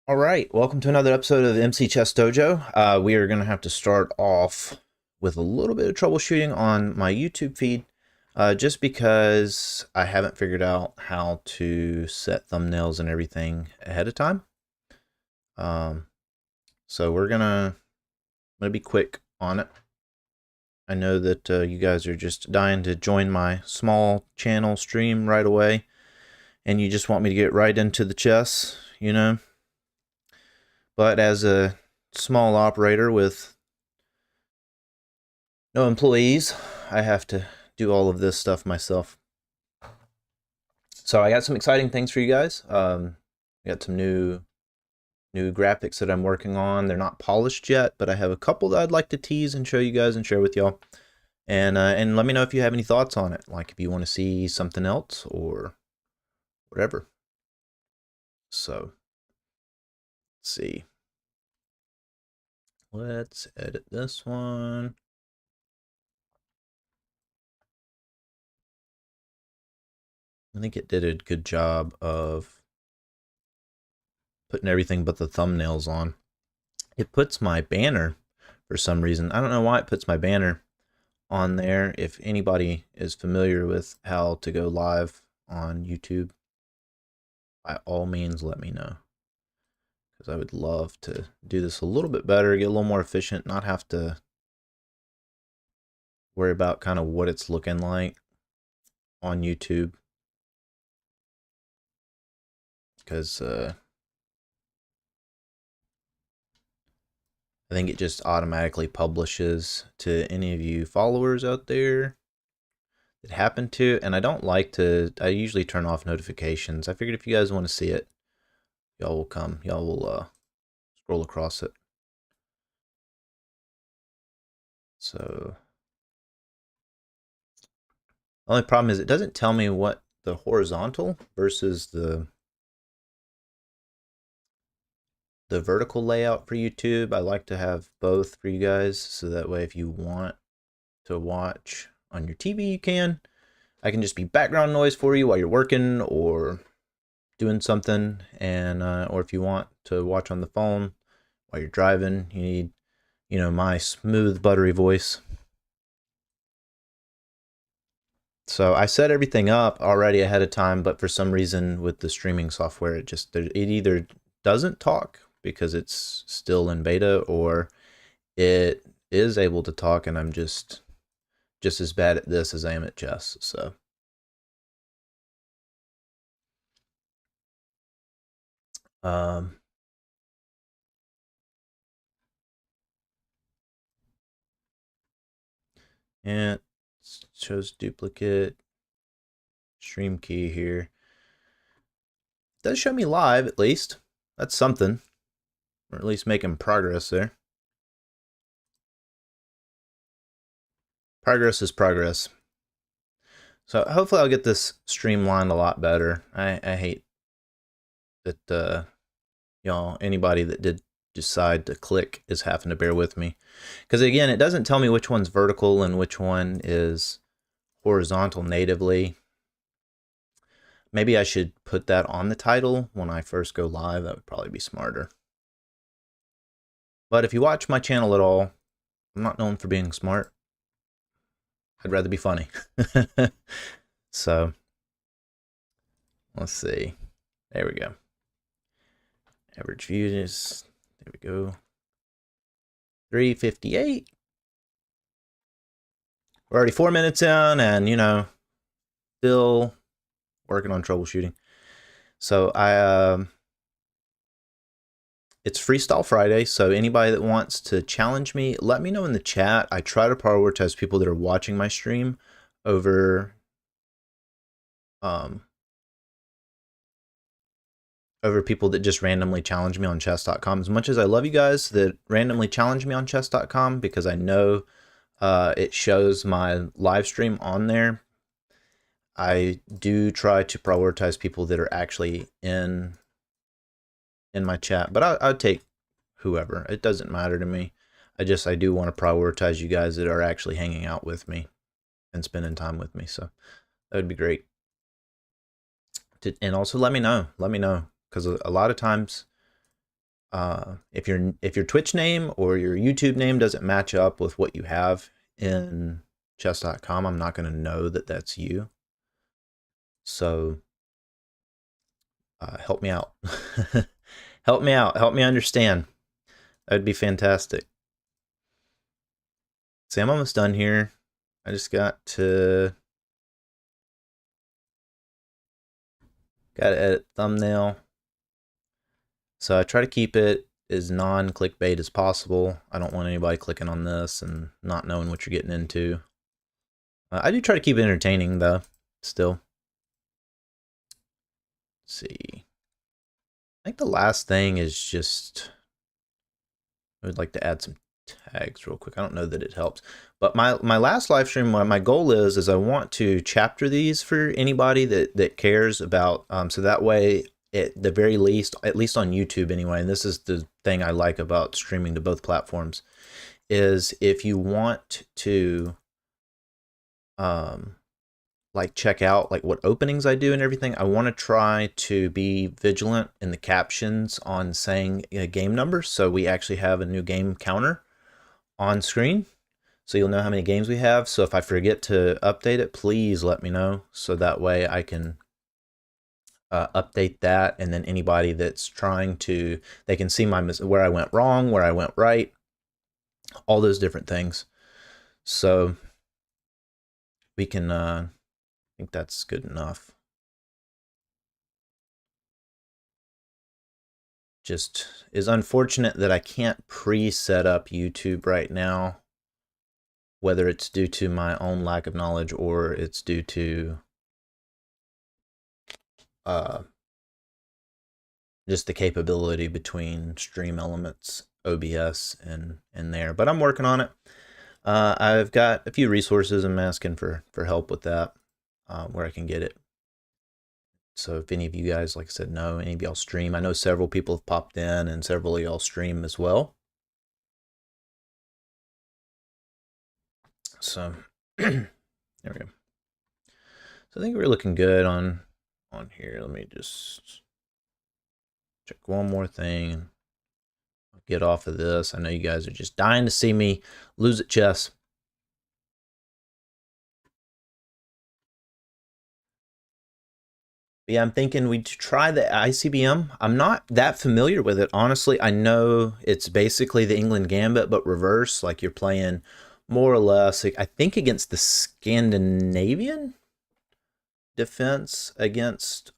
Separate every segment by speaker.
Speaker 1: All right, welcome to another episode of MC Chess Dojo. We are going to have to start off with a little bit of troubleshooting on my YouTube feed, just because I haven't figured out how to set thumbnails and everything ahead of time. So we're gonna be quick on it. I know that you guys are just dying to join my small channel stream right away, and you just want me to get right into the chess, you know. But as a small operator with no employees, I have to do all of this stuff myself. So I got some exciting things for you guys. I got some new graphics that I'm working on. They're not polished yet, but I have a couple that I'd like to tease and show you guys and share with y'all. And let me know if you have any thoughts on it, like if you want to see something else or whatever. So let's see. Let's edit this one. I think it did a good job of putting everything but the thumbnails on. It puts my banner for some reason. I don't know why it puts my banner on there. If anybody is familiar with how to go live on YouTube, by all means let me know, because I would love to do this a little bit better, get a little more efficient, not have to worry about kind of what it's looking like on YouTube, because I think it just automatically publishes to any of you followers out there that happen to, and I don't like to, I usually turn off notifications. I figured if you guys want to see it, y'all will come, y'all will scroll across it. So the only problem is it doesn't tell me what the horizontal versus the vertical layout for YouTube. I like to have both for you guys, so that way if you want to watch on your TV, you can. I can just be background noise for you while you're working or doing something, and or if you want to watch on the phone while you're driving, you need, you know, my smooth, buttery voice. So I set everything up already ahead of time, but for some reason with the streaming software, it either doesn't talk because it's still in beta, or it is able to talk and I'm just as bad at this as I am at chess. So and it shows duplicate stream key here. It does show me live, at least. That's something. Or at least making progress there. Progress is progress. So hopefully I'll get this streamlined a lot better. I hate that y'all, anybody that did decide to click is having to bear with me. Because again, it doesn't tell me which one's vertical and which one is horizontal natively. Maybe I should put that on the title when I first go live. That would probably be smarter. But if you watch my channel at all, I'm not known for being smart. I'd rather be funny. So, let's see. There we go. Average views. There we go. 358. We're already 4 minutes in, and you know, still working on troubleshooting. So it's Freestyle Friday, so anybody that wants to challenge me, let me know in the chat. I try to prioritize people that are watching my stream over people that just randomly challenge me on chess.com. As much as I love you guys that randomly challenge me on chess.com, because I know it shows my live stream on there, I do try to prioritize people that are actually in my chat. But I'll take whoever. It doesn't matter to me. I do want to prioritize you guys that are actually hanging out with me and spending time with me. So that would be great. And also let me know, because a lot of times if your Twitch name or your YouTube name doesn't match up with what you have in chess.com, I'm not going to know that that's you. So help me out. Help me out. Help me understand. That'd be fantastic. See, I'm almost done here. I just got to edit thumbnail. So I try to keep it as non-clickbait as possible. I don't want anybody clicking on this and not knowing what you're getting into. I do try to keep it entertaining though, still. Let's see. I think the last thing is just, I would like to add some tags real quick. I don't know that it helps, but my last live stream, my goal is I want to chapter these for anybody that cares about, so that way, at the very least, at least on YouTube anyway, and this is the thing I like about streaming to both platforms, is if you want to like check out like what openings I do and everything, I want to try to be vigilant in the captions on saying game numbers, so we actually have a new game counter on screen, so you'll know how many games we have. So if I forget to update it, please let me know, so that way I can update that, and then anybody that's trying to, they can see where I went wrong, where I went right, all those different things. So we can I think that's good enough. Just is unfortunate that I can't pre-set up YouTube right now, whether it's due to my own lack of knowledge or it's due to just the capability between Stream Elements, OBS, and there. But I'm working on it. I've got a few resources. I'm asking for help with that, where I can get it. So if any of you guys, like I said, know any of y'all stream, I know several people have popped in and several of y'all stream as well. So there we go. So I think we're looking good on here. Let me just check one more thing. I'll get off of this. I know you guys are just dying to see me lose at chess. Yeah, I'm thinking we'd try the ICBM. I'm not that familiar with it, honestly. I know it's basically the Englund Gambit, but reverse, like you're playing more or less, I think, against the Scandinavian defense against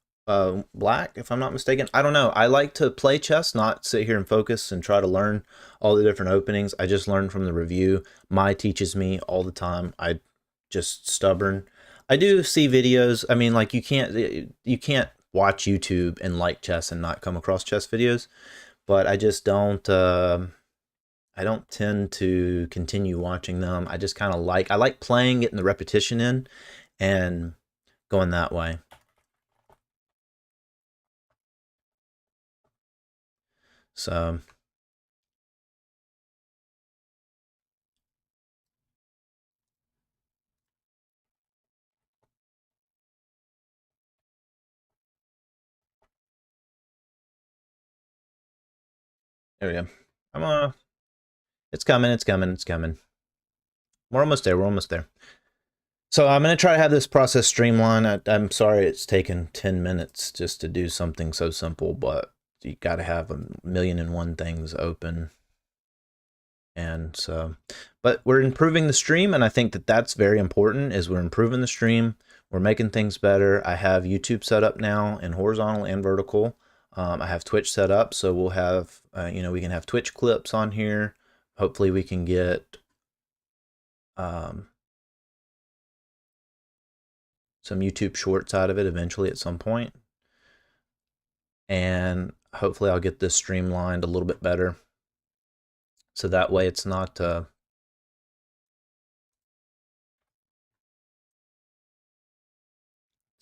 Speaker 1: black, if I'm not mistaken. I don't know. I like to play chess, not sit here and focus and try to learn all the different openings. I just learn from the review. Mai teaches me all the time. I just stubborn. I do see videos. I mean, like you can't watch YouTube and like chess and not come across chess videos, but I just don't. I don't tend to continue watching them. I just kind of I like playing, getting the repetition in, and going that way. So there we go. It's coming, it's coming, it's coming. We're almost there, we're almost there. So I'm going to try to have this process streamlined. I'm sorry it's taken 10 minutes just to do something so simple, but you got to have 1,000,001 things open. And so, but we're improving the stream, and I think that that's very important, is we're improving the stream. We're making things better. I have YouTube set up now in horizontal and vertical. I have Twitch set up, so we'll have, we can have Twitch clips on here. Hopefully we can get some YouTube shorts out of it eventually at some point. And hopefully I'll get this streamlined a little bit better, so that way it's not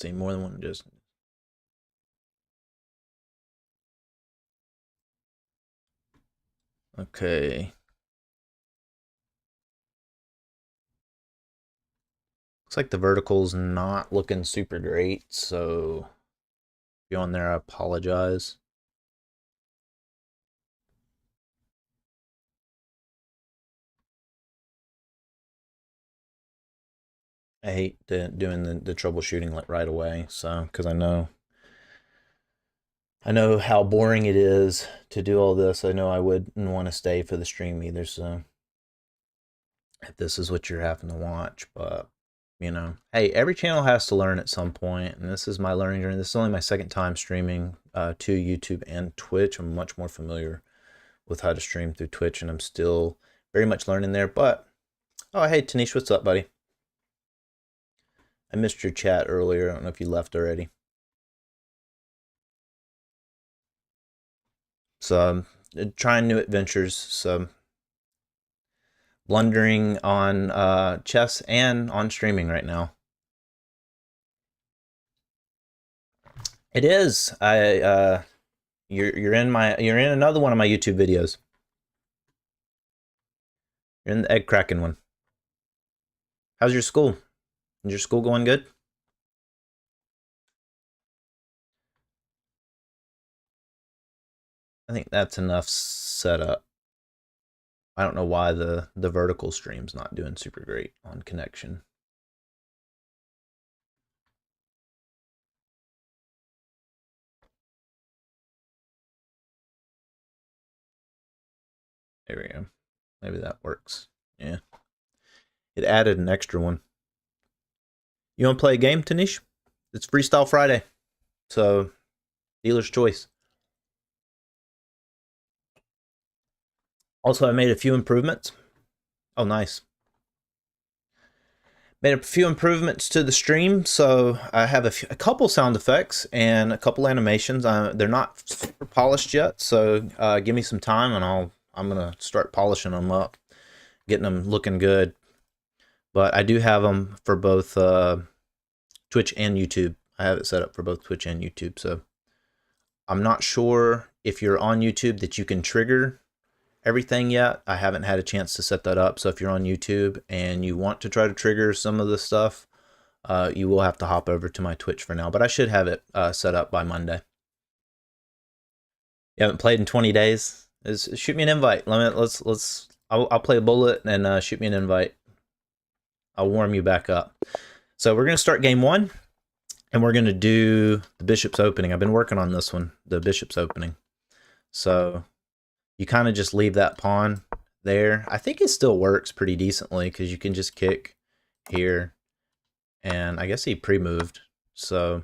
Speaker 1: see, more than one just. Okay. Looks like the vertical's not looking super great, so if you're on there, I apologize. I hate doing the troubleshooting like right away. So, because I know how boring it is to do all this. I know I wouldn't want to stay for the stream either. So, if this is what you're having to watch, but you know, hey, every channel has to learn at some point, and this is my learning journey. This is only my second time streaming to YouTube and Twitch. I'm much more familiar with how to stream through Twitch, and I'm still very much learning there. But oh, hey, Tanish, what's up, buddy? I missed your chat earlier. I don't know if you left already. So trying new adventures. So blundering on chess and on streaming right now. It is. You're in another one of my YouTube videos. You're in the egg cracking one. How's your school? Is your school going good? I think that's enough setup. I don't know why the vertical stream's not doing super great on connection. There we go. Maybe that works. Yeah. It added an extra one. You want to play a game, Tanish? It's Freestyle Friday. So, dealer's choice. Also, I made a few improvements. Oh, nice. Made a few improvements to the stream, so I have a couple sound effects and a couple animations. They're not super polished yet, so give me some time and I'm gonna start polishing them up, getting them looking good. But I do have them for both Twitch and YouTube. I have it set up for both Twitch and YouTube, so I'm not sure if you're on YouTube that you can trigger everything yet. I haven't had a chance to set that up, so if you're on YouTube and you want to try to trigger some of the stuff, you will have to hop over to my Twitch for now, but I should have it set up by Monday. You haven't played in 20 days? Shoot me an invite. I'll play a bullet and shoot me an invite. I'll warm you back up. So we're gonna start game one, and we're gonna do the bishop's opening. I've been working on this one, the bishop's opening. So you kind of just leave that pawn there. I think it still works pretty decently because you can just kick here. And I guess he pre-moved, so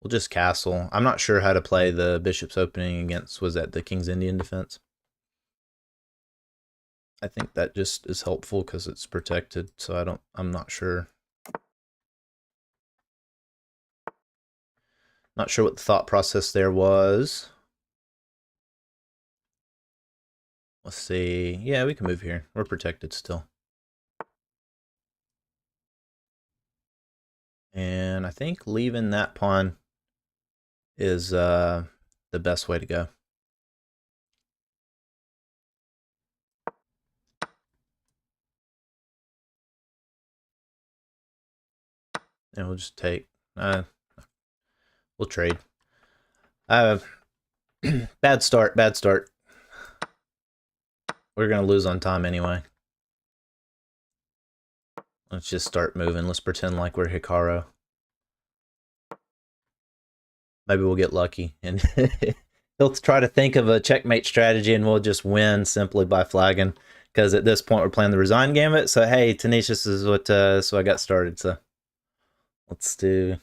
Speaker 1: we'll just castle. I'm not sure how to play the bishop's opening against, was that the King's Indian defense? I think that just is helpful because it's protected, so I'm not sure. Not sure what the thought process there was. Let's see. Yeah, we can move here. We're protected still. And I think leaving that pawn is the best way to go. And we'll just take, we'll trade. Bad start. We're going to lose on time anyway. Let's just start moving. Let's pretend like we're Hikaru. Maybe we'll get lucky. And he'll try to think of a checkmate strategy and we'll just win simply by flagging. Because at this point we're playing the Resign Gambit. So hey, Tanish, this is what so I got started. So let's do...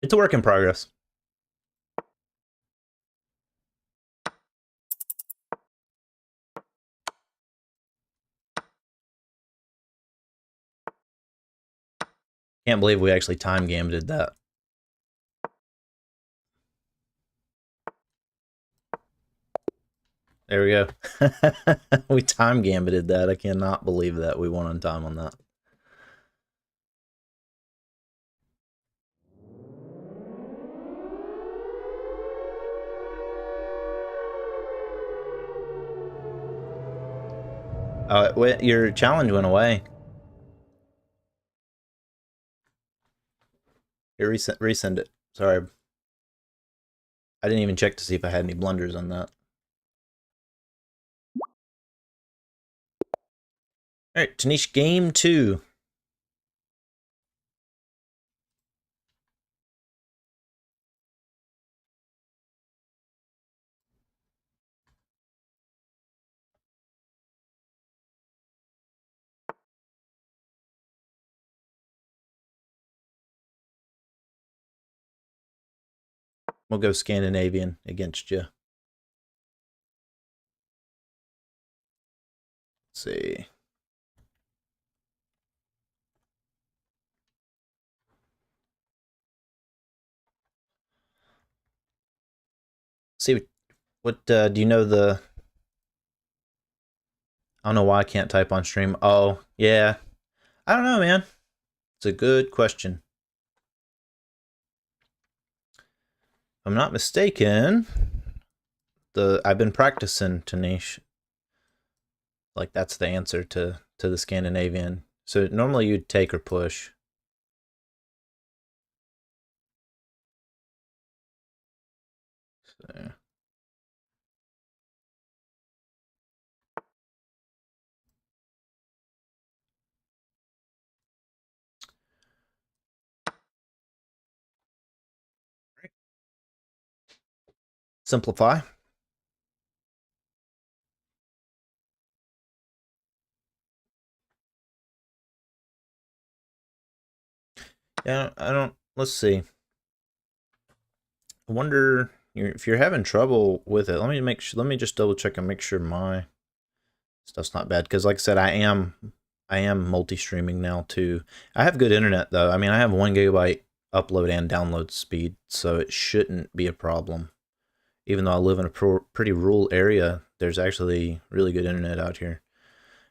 Speaker 1: It's a work in progress. Can't believe we actually time gambited that. There we go. We time gambited that. I cannot believe that we won on time on that. Your challenge went away. Here, resend it. Sorry. I didn't even check to see if I had any blunders on that. Alright, Tanish, game 2. We'll go Scandinavian against you. Let's see. See what do you know the... I don't know why I can't type on stream. Oh, yeah. I don't know, man. It's a good question. If I'm not mistaken, I've been practicing, Tanish. Like, that's the answer to the Scandinavian. So normally you'd take or push. So. Simplify. Yeah, I don't... Let's see. I wonder if you're having trouble with it. Let me just double check and make sure my stuff's not bad. Because like I said, I am multi-streaming now too. I have good internet though. I mean, I have 1 gigabyte upload and download speed, so it shouldn't be a problem. Even though I live in a pretty rural area, there's actually really good internet out here.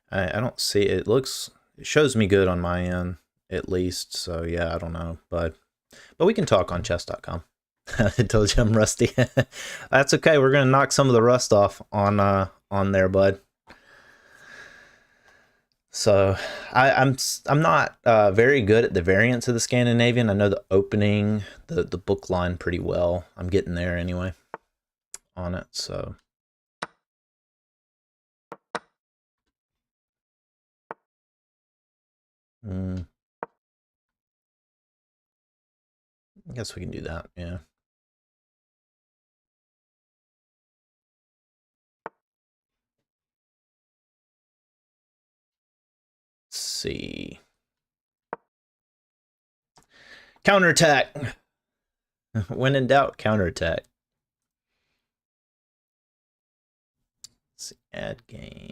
Speaker 1: I don't see it. It shows me good on my end at least. So yeah, I don't know, but we can talk on chess.com. I told you I'm rusty. That's okay. We're gonna knock some of the rust off on there, bud. So I'm not very good at the variants of the Scandinavian. I know the opening, the book line pretty well. I'm getting there anyway on it. So I guess we can do that. Yeah. Let's see. Counterattack. When in doubt, counterattack. Let's see. Add game.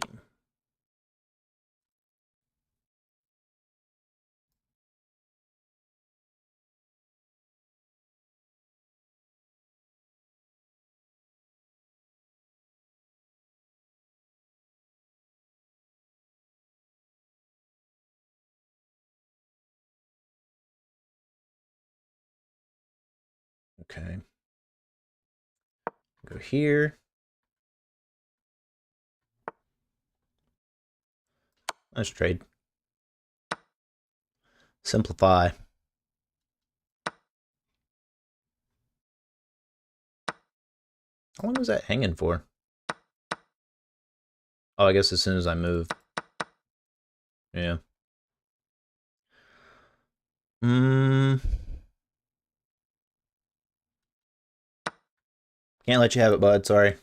Speaker 1: Okay. Go here. Let's trade. Simplify. How long was that hanging for? Oh, I guess as soon as I move. Yeah. Can't let you have it, bud. Sorry.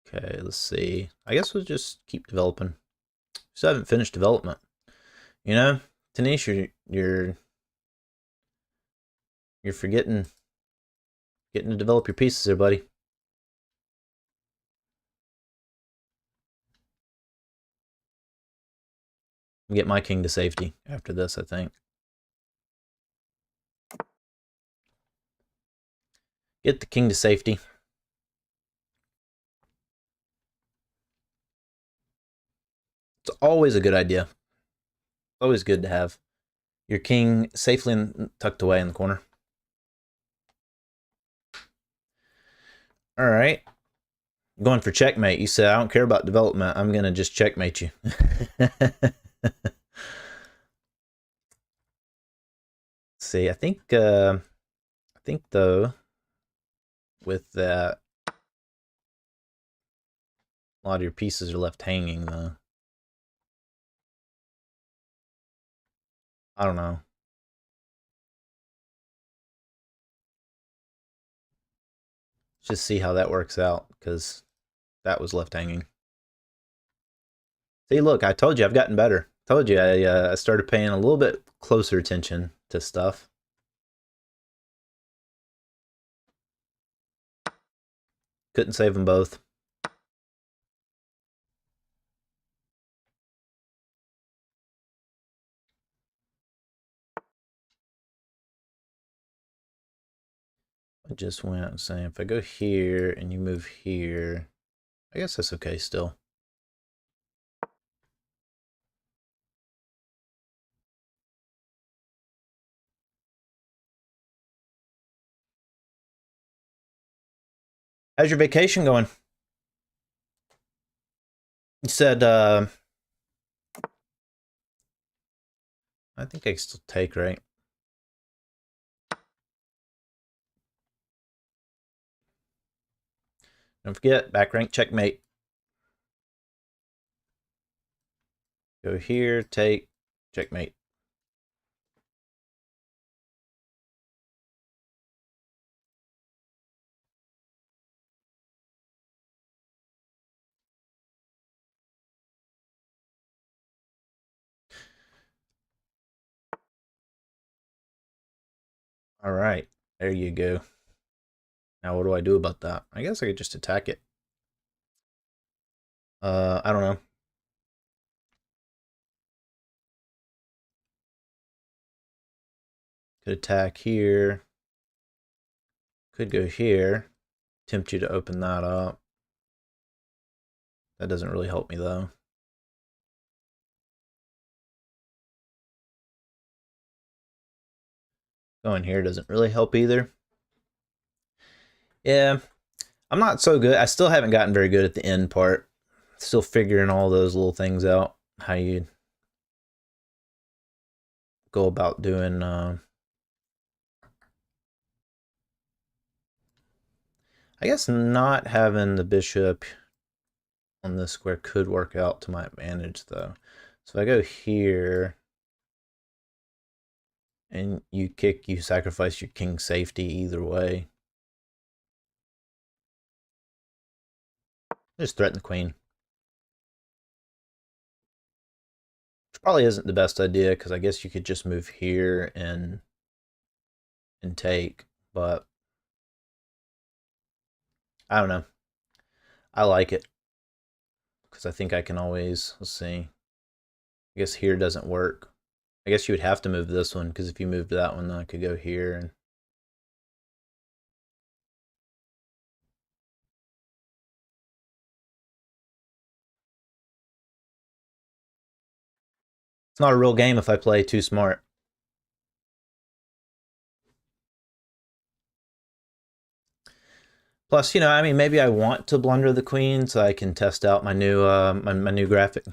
Speaker 1: Okay, let's see. I guess we'll just keep developing. Still haven't finished development. You know, Tanish, you're forgetting getting to develop your pieces there, buddy. I'll get my king to safety after this, I think. Get the king to safety. It's always a good idea. Always good to have your king safely tucked away in the corner. All right. Going for checkmate. You said, I don't care about development. I'm going to just checkmate you. See, I think though, with that, a lot of your pieces are left hanging though. I don't know. Just see how that works out, because that was left hanging. See, look, I told you I've gotten better. Told you I started paying a little bit closer attention to stuff. Couldn't save them both. I just went saying if I go here and you move here, I guess that's okay still. How's your vacation going? You said, I think I can still take, right? Don't forget, back rank checkmate. Go here, take, checkmate. All right, there you go. Now what do I do about that? I guess I could just attack it. I don't know. Could attack here. Could go here. Tempt you to open that up. That doesn't really help me though. Going here doesn't really help either. Yeah, I'm not so good. I still haven't gotten very good at the end part. Still figuring all those little things out. How you go about doing I guess not having the bishop on this square could work out to my advantage though. So if I go here and you kick, you sacrifice your king's safety either way. Just threaten the queen. Which probably isn't the best idea, because I guess you could just move here and take, but I don't know. I like it, because I think I can always, let's see. I guess here doesn't work. I guess you would have to move this one, because if you moved that one, then I could go here and it's not a real game if I play too smart. Plus, you know, I mean, maybe I want to blunder the queen so I can test out my new my new graphic.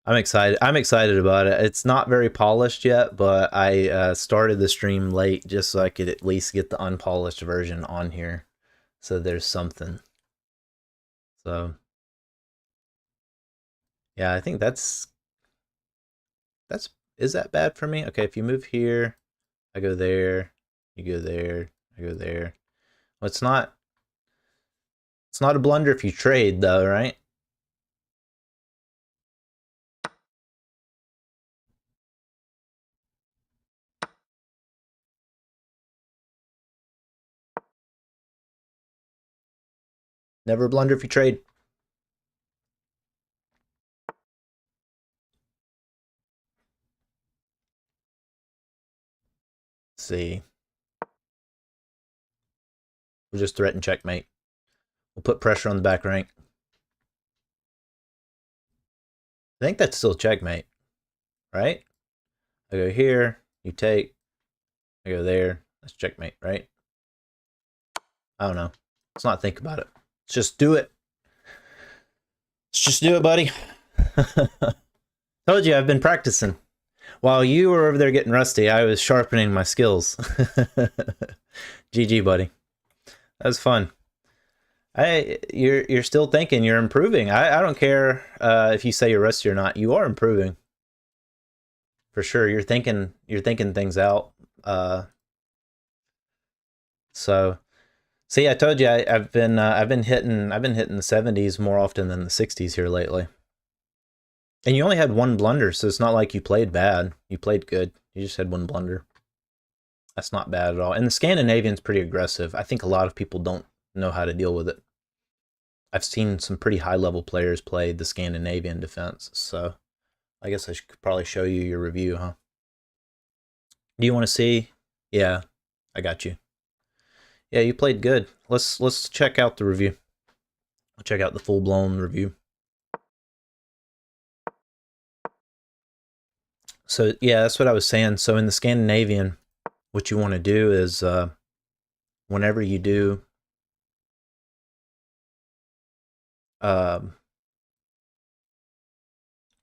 Speaker 1: I'm excited. I'm excited about it. It's not very polished yet, but I started the stream late just so I could at least get the unpolished version on here. So there's something. So yeah, I think that's is that bad for me? Okay, if you move here, I go there, you go there, I go there. Well, it's not a blunder if you trade though, right? Never a blunder if you trade. Let's see. We'll just threaten checkmate. We'll put pressure on the back rank. I think that's still checkmate, right? I go here, you take, I go there, that's checkmate, right? I don't know. Let's not think about it. Let's just do it. Let's just do it, buddy. Told you I've been practicing. While you were over there getting rusty, I was sharpening my skills. GG, buddy. That was fun. You're still thinking, you're improving. I don't care if you say you're rusty or not. You are improving. For sure. You're thinking things out. So see, I told you I've been hitting the 70s more often than the 60s here lately. And you only had one blunder, so it's not like you played bad. You played good. You just had one blunder. That's not bad at all. And the Scandinavian's pretty aggressive. I think a lot of people don't know how to deal with it. I've seen some pretty high-level players play the Scandinavian defense, so I guess I should probably show you your review, huh? Do you want to see? Yeah, I got you. Yeah, you played good. Let's check out the review. I'll check out the full-blown review. So yeah, that's what I was saying. So in the Scandinavian, what you want to do is whenever you do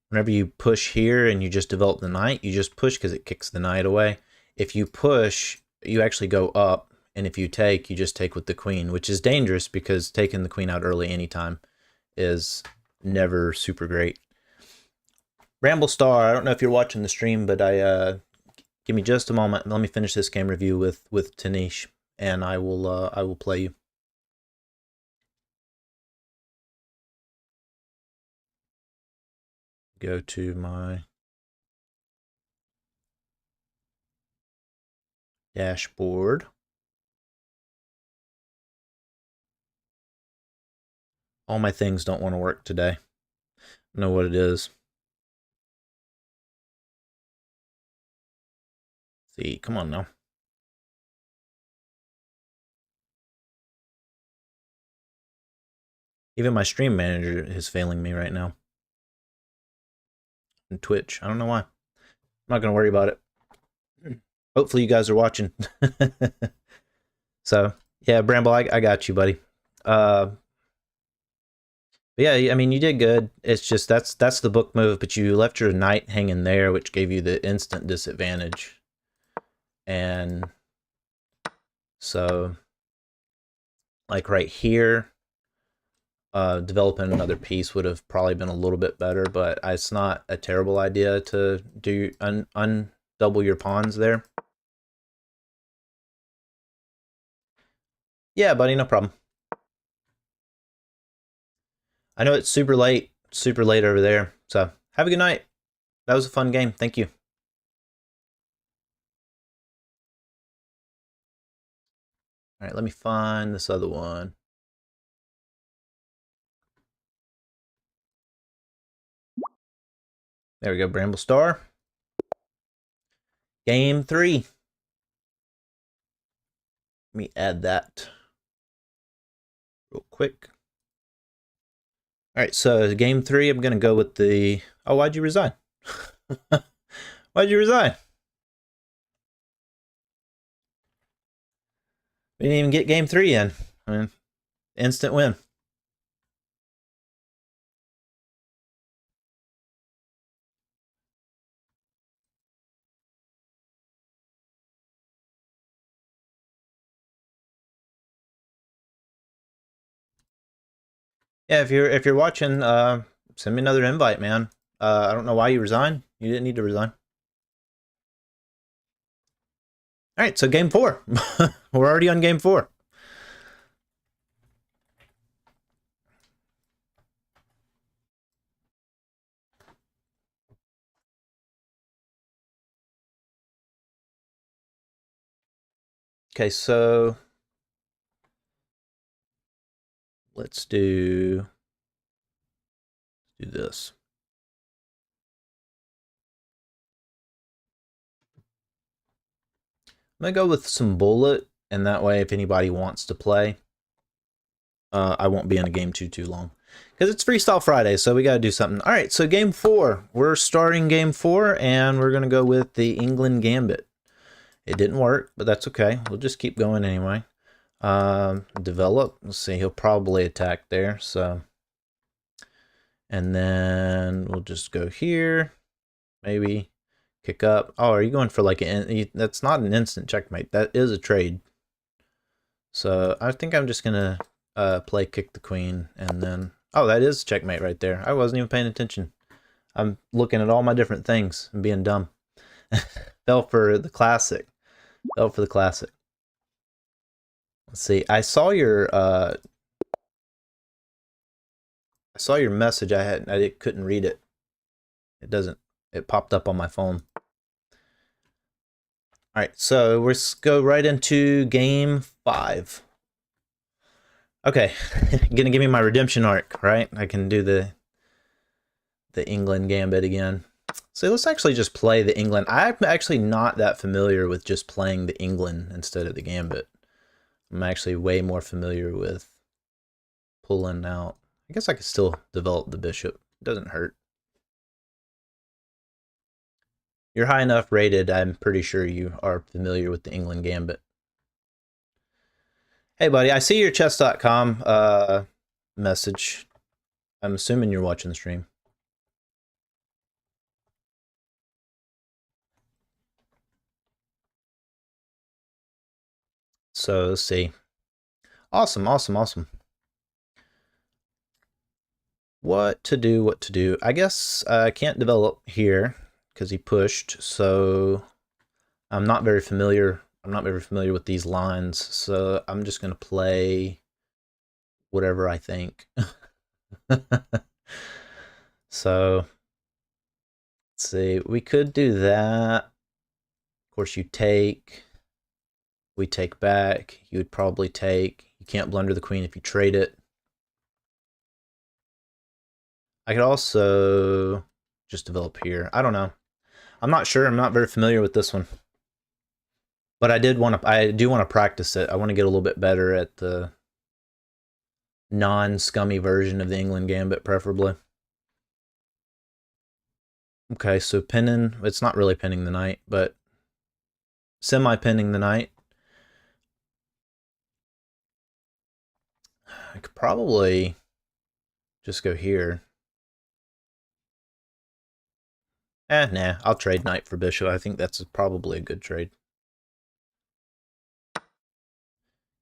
Speaker 1: whenever you push here and you just develop the knight, you just push because it kicks the knight away. If you push, you actually go up, and if you take, you just take with the queen, which is dangerous because taking the queen out early anytime is never super great. Ramble Star, I don't know if you're watching the stream, but give me just a moment. Let me finish this game review with Tanish, and I will play you. Go to my dashboard. All my things don't want to work today. I know what it is. See, come on now. Even my stream manager is failing me right now. And Twitch, I don't know why. I'm not going to worry about it. Hopefully you guys are watching. So, yeah, Bramble, I got you, buddy. But yeah, I mean, you did good. It's just that's the book move, but you left your knight hanging there, which gave you the instant disadvantage. And so, like right here, developing another piece would have probably been a little bit better, but it's not a terrible idea to do undouble your pawns there. Yeah, buddy, no problem. I know it's super late over there. So have a good night. That was a fun game. Thank you. All right, let me find this other one. There we go, Bramble Star. Game 3. Let me add that real quick. All right, so game 3, I'm going to go with the... Oh, why'd you resign? Why'd you resign? We didn't even get game 3 in. I mean, instant win. Yeah, if you're watching, send me another invite, man. I don't know why you resigned. You didn't need to resign. All right, so game 4. We're already on game 4. Okay, so let's do this. I'm gonna go with some bullet, and that way, if anybody wants to play, I won't be in a game too long. Because it's Freestyle Friday, so we gotta do something. All right, so game 4. We're starting game 4, and we're gonna go with the Englund Gambit. It didn't work, but that's okay. We'll just keep going anyway. Develop. Let's see, he'll probably attack there, so. And then we'll just go here. Maybe kick up. Oh, are you going for like that's not an instant checkmate. That is a trade. So I think I'm just gonna play kick the queen, and then oh, that is checkmate right there. I wasn't even paying attention. I'm looking at all my different things and being dumb. Fell for the classic. Fell for the classic. Let's see. I saw your message. I couldn't read it. It popped up on my phone. All right, so let's go right into game 5. Okay, gonna give me my redemption arc, right? I can do the Englund Gambit again. So let's actually just play the Englund. I'm actually not that familiar with just playing the Englund instead of the Gambit. I'm actually way more familiar with pulling out. I guess I could still develop the bishop. It doesn't hurt. You're high enough rated, I'm pretty sure you are familiar with the Englund Gambit. Hey buddy, I see your chess.com message. I'm assuming you're watching the stream. So let's see. Awesome, awesome, awesome. What to do? I guess I can't develop here because he pushed, so I'm not very familiar with these lines, so I'm just gonna play whatever I think. So let's see, we could do that. Of course, you take, we take back, you would probably take, you can't blunder the queen if you trade it. I could also just develop here. I don't know. I'm not sure. I'm not very familiar with this one. But I do want to practice it. I want to get a little bit better at the non-scummy version of the Englund Gambit, preferably. Okay, so pinning, it's not really pinning the knight, but semi-pinning the knight. I could probably just go here. Nah, I'll trade knight for bishop. I think that's probably a good trade.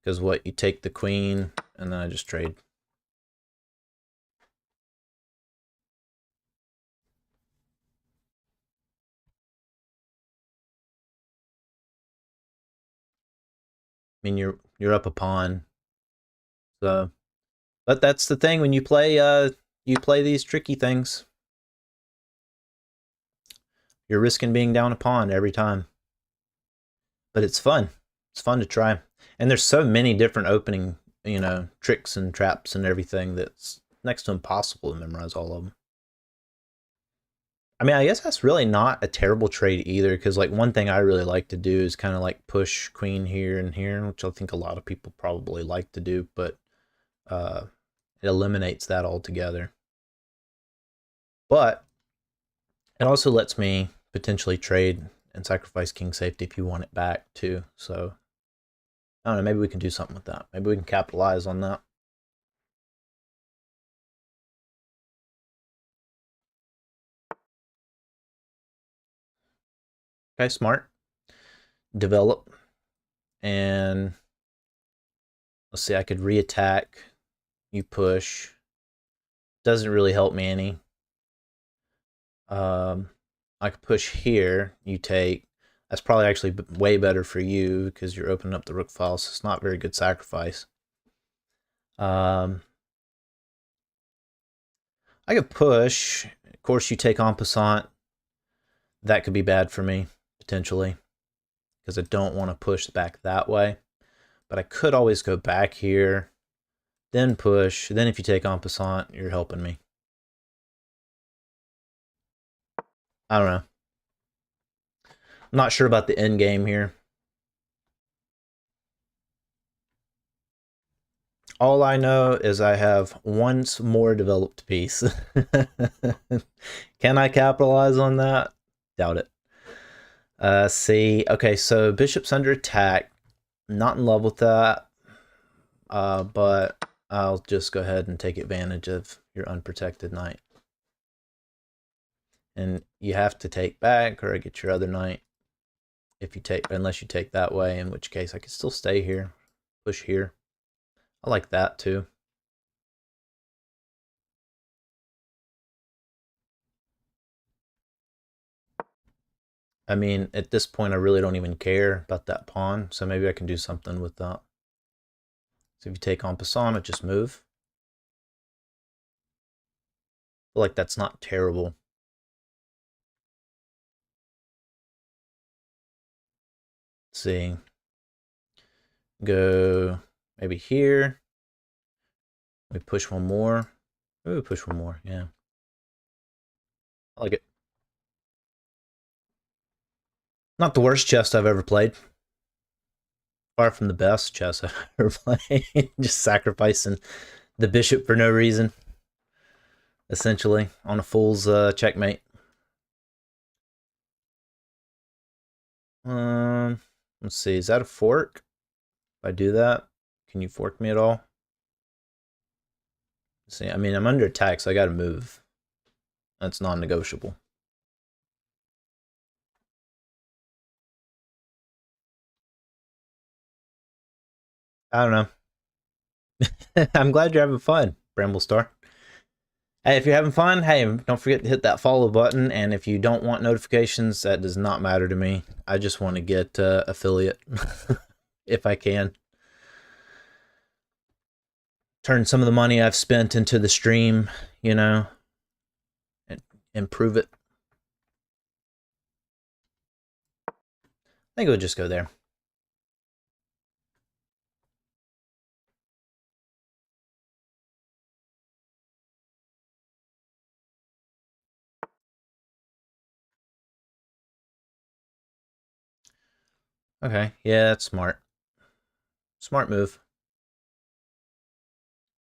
Speaker 1: Because what, you take the queen, and then I just trade. I mean, you're up a pawn. So, but that's the thing when you play these tricky things. You're risking being down a pawn every time. But it's fun. It's fun to try. And there's so many different opening, tricks and traps and everything that's next to impossible to memorize all of them. I mean, I guess that's really not a terrible trade either, because like one thing I really like to do is kind of like push queen here and here, which I think a lot of people probably like to do, but it eliminates that altogether. But it also lets me potentially trade and sacrifice king safety if you want it back too. So I don't know, maybe we can do something with that. Maybe we can capitalize on that. Okay, smart. Develop. And let's see, I could reattack. You push. Doesn't really help me any. I could push here. You take. That's probably actually way better for you because you're opening up the rook file, so it's not very good sacrifice. I could push. Of course, you take en passant. That could be bad for me, potentially, because I don't want to push back that way. But I could always go back here, then push. Then if you take en passant, you're helping me. I don't know. I'm not sure about the end game here. All I know is I have one more developed piece. Can I capitalize on that? Doubt it. See, okay, so bishop's under attack. Not in love with that. but I'll just go ahead and take advantage of your unprotected knight. And you have to take back or get your other knight if you take, unless you take that way, in which case I could still stay here, push here. I like that too. I mean, at this point, I really don't even care about that pawn, so maybe I can do something with that. So if you take en passant, I just move. I feel like that's not terrible. Let's see. Go maybe here. We push one more. Maybe we push one more, yeah. I like it. Not the worst chess I've ever played. Far from the best chess I've ever played. Just sacrificing the bishop for no reason. Essentially, on a fool's checkmate. Let's see, is that a fork? If I do that, can you fork me at all? Let's see, I mean, I'm under attack, so I gotta move. That's non-negotiable. I don't know. I'm glad you're having fun, Bramblestar. Hey, if you're having fun, hey, don't forget to hit that follow button. And if you don't want notifications, that does not matter to me. I just want to get affiliate if I can. Turn some of the money I've spent into the stream, you know, and improve it. I think we'll just go there. Okay, yeah, that's smart. Smart move.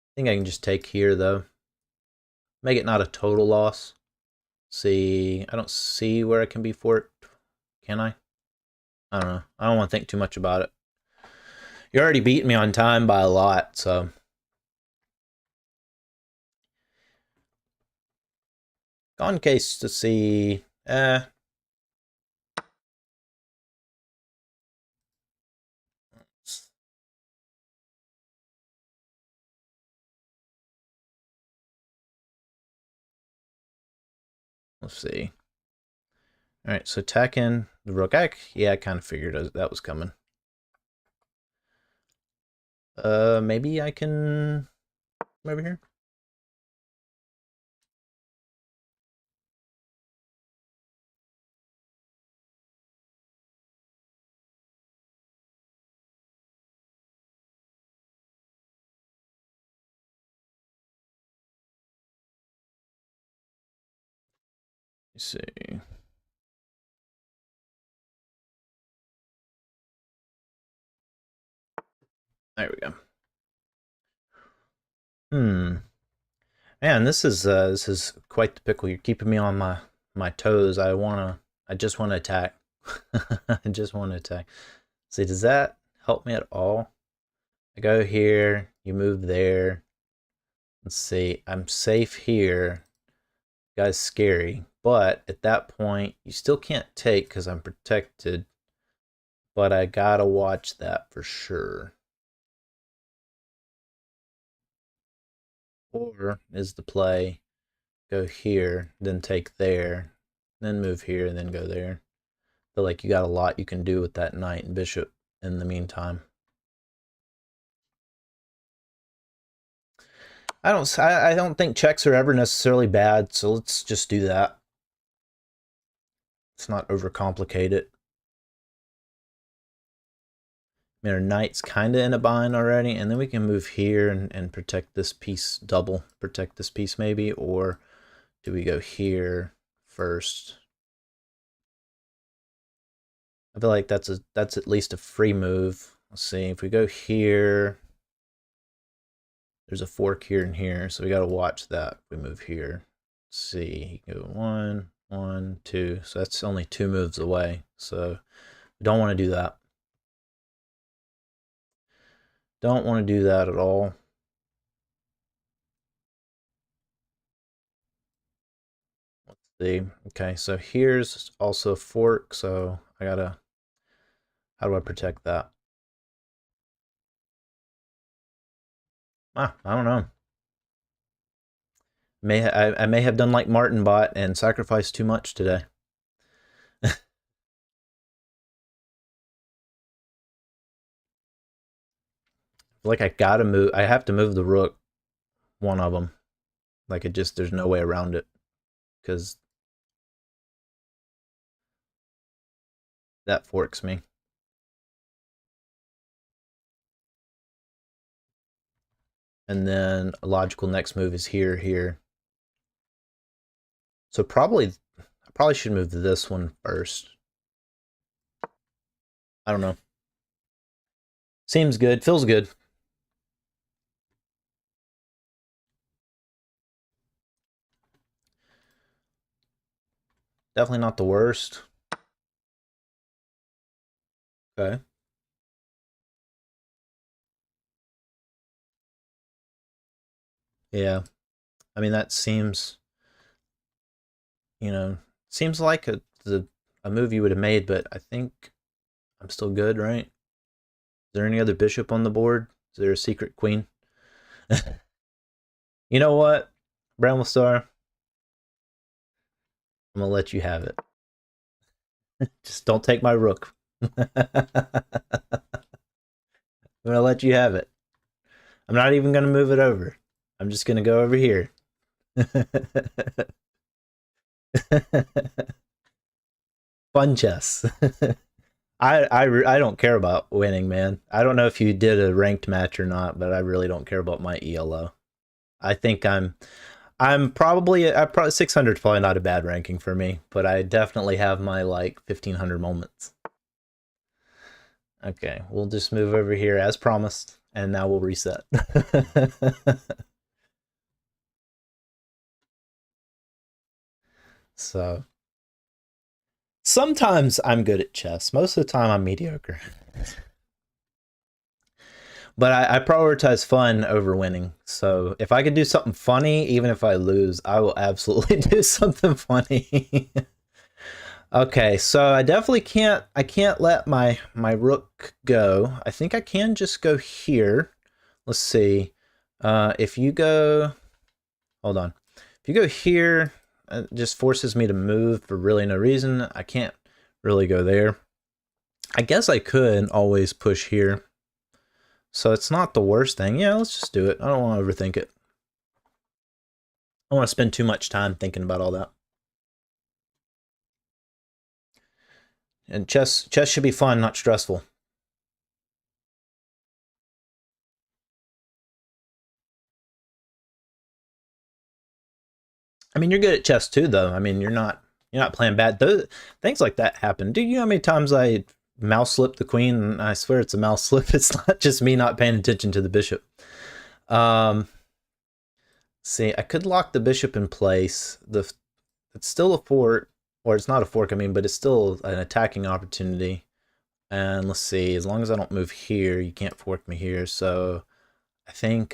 Speaker 1: I think I can just take here, though. Make it not a total loss. See, I don't see where it can be forked. Can I? I don't know. I don't want to think too much about it. You already beat me on time by a lot, so. Gone case to see. Let's see. All right, so attacking the rook. Yeah, I kind of figured that was coming. Maybe I can come over here. Let's see. There we go. Man, this is quite the pickle. You're keeping me on my toes. I just wanna attack. I just wanna attack. See, does that help me at all? I go here, you move there. Let's see, I'm safe here. Guy's scary, but at that point, you still can't take because I'm protected. But I gotta watch that for sure. Or is the play go here, then take there, then move here, and then go there? I feel like you got a lot you can do with that knight and bishop in the meantime. I don't think checks are ever necessarily bad, so let's just do that. Let's not overcomplicate it. I mean, our knight's kind of in a bind already, and then we can move here and protect this piece, double protect this piece maybe, or do we go here first? I feel like that's at least a free move. Let's see, if we go here, there's a fork here and here, so we got to watch that. We move here. Let's see, go 1, 1, 2, so that's only 2 moves away, so we don't want to do that. Don't want to do that at all. Let's see. Okay, so here's also a fork, so I gotta... How do I protect that? I don't know. I may have done like Martin bot and sacrificed too much today. Like I gotta move. I have to move the rook. One of them. Like it just, there's no way around it. Because that forks me. And then a logical next move is here, here. So I probably should move this one first. I don't know. Seems good. Feels good. Definitely not the worst. Okay. Yeah. I mean, that seems, seems like a move you would have made, but I think I'm still good, right? Is there any other bishop on the board? Is there a secret queen? You know what, Bramble Star? I'm gonna let you have it. Just don't take my rook. I'm gonna let you have it. I'm not even gonna move it over. I'm just gonna go over here. Fun chess. I don't care about winning, man. I don't know if you did a ranked match or not, but I really don't care about my ELO. I think I'm probably 600 is probably not a bad ranking for me, but I definitely have my like 1500 moments. Okay, we'll just move over here as promised, and now we'll reset. So sometimes I'm good at chess. Most of the time I'm mediocre. But I prioritize fun over winning. So if I could do something funny, even if I lose, I will absolutely do something funny. Okay, so I definitely can't let my rook go. I think I can just go here. Let's see. If you go, hold on. If you go here, it just forces me to move for really no reason. I can't really go there. I guess I could always push here. So it's not the worst thing. Yeah, let's just do it. I don't want to overthink it. I don't want to spend too much time thinking about all that. And chess should be fun, not stressful. I mean, you're good at chess too, though. I mean, you're not playing bad. Those things like that happen. Do you know how many times I mouse slip the queen? And I swear it's a mouse slip. It's not just me not paying attention to the bishop. Um, see, I could lock the bishop in place. It's still a fork, or it's not a fork. I mean, but it's still an attacking opportunity. And let's see, as long as I don't move here, you can't fork me here. So I think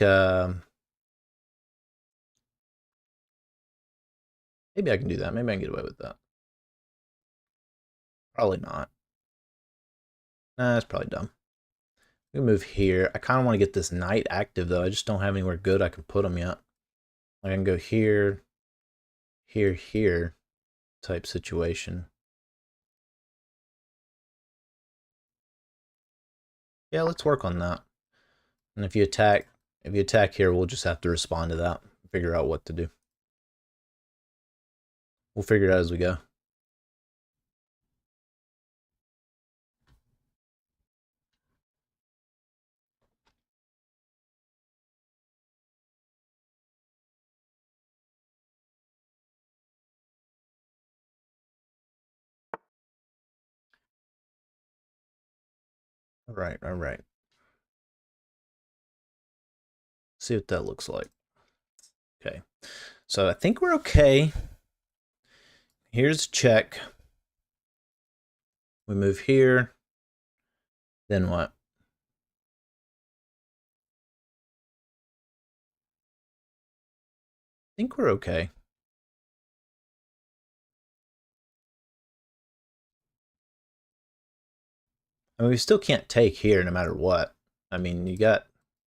Speaker 1: maybe I can do that. Maybe I can get away with that. Probably not. Nah, that's probably dumb. We move here. I kind of want to get this knight active, though. I just don't have anywhere good I can put him yet. I can go here, here, here type situation. Yeah, let's work on that. And if you attack here, we'll just have to respond to that. Figure out what to do. We'll figure it out as we go. All right, all right. See what that looks like. Okay. So I think we're okay. Here's check. We move here. Then what? think we're okay. I mean, we still can't take here no matter what. I mean, you got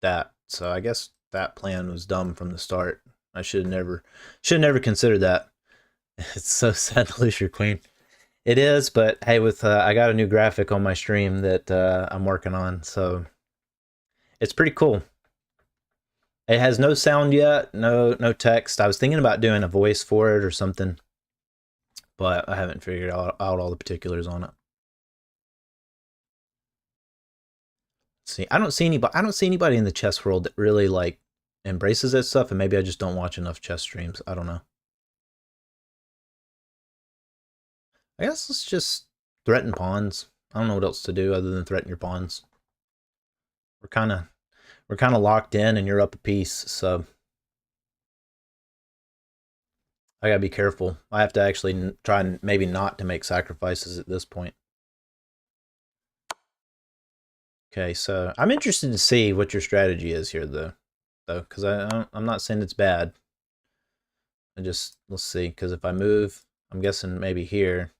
Speaker 1: that, so I guess that plan was dumb from the start. I should have never considered that. It's so sad to lose your queen. It is, but hey, with I got a new graphic on my stream that I'm working on, so it's pretty cool. It has no sound yet, no text. I was thinking about doing a voice for it or something, but I haven't figured out all the particulars on it. See, I don't see anybody in the chess world that really like embraces that stuff, and maybe I just don't watch enough chess streams. I don't know. I guess let's just threaten pawns. I don't know what else to do other than threaten your pawns. We're kind of locked in, and you're up a piece, so I gotta be careful. I have to actually try and maybe not to make sacrifices at this point. Okay, so I'm interested to see what your strategy is here, though, because I'm not saying it's bad. Let's see, because if I move, I'm guessing maybe here.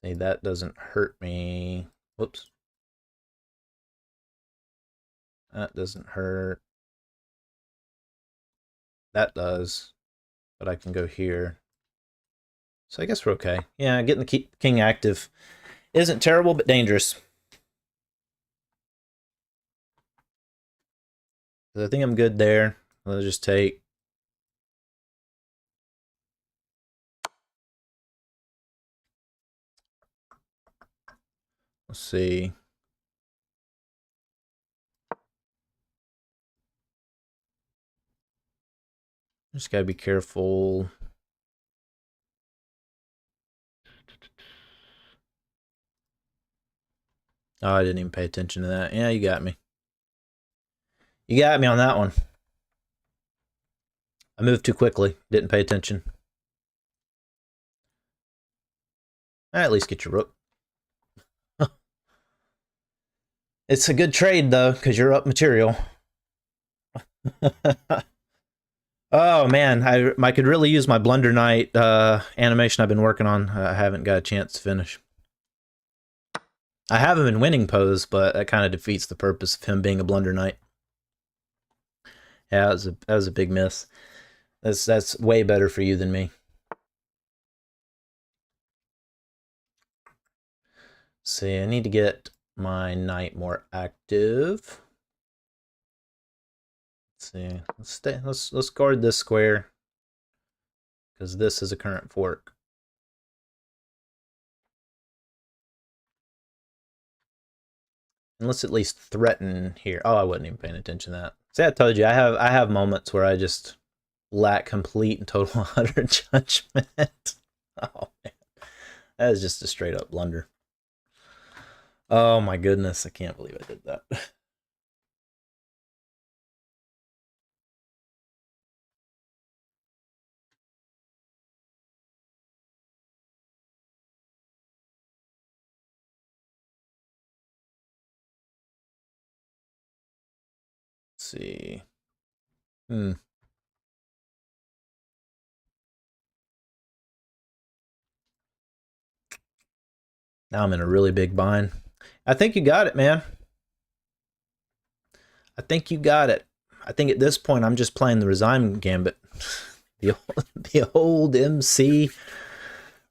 Speaker 1: See, that doesn't hurt me. Whoops. That doesn't hurt. That does, but I can go here. So I guess we're okay. Yeah, getting the king active isn't terrible, but dangerous. I think I'm good there. I'll just take. Let's see. Just gotta be careful. Oh, I didn't even pay attention to that. Yeah, you got me. You got me on that one. I moved too quickly. Didn't pay attention. At least get your rook. It's a good trade, though, because you're up material. Oh, man. I could really use my Blunder Knight animation I've been working on. I haven't got a chance to finish. I have him in winning pose, but that kind of defeats the purpose of him being a Blunder Knight. Yeah, that was a big miss. That's way better for you than me. See, I need to get my knight more active. Let's see. Let's guard this square, because this is a current fork. And let's at least threaten here. Oh, I wasn't even paying attention to that. See, I told you, I have moments where I just lack complete and total utter judgment. Oh man, that is just a straight up blunder. Oh my goodness, I can't believe I did that. Let's see. Now I'm in a really big bind. I think you got it, man. I think you got it. I think at this point I'm just playing the Resign Gambit. the old MC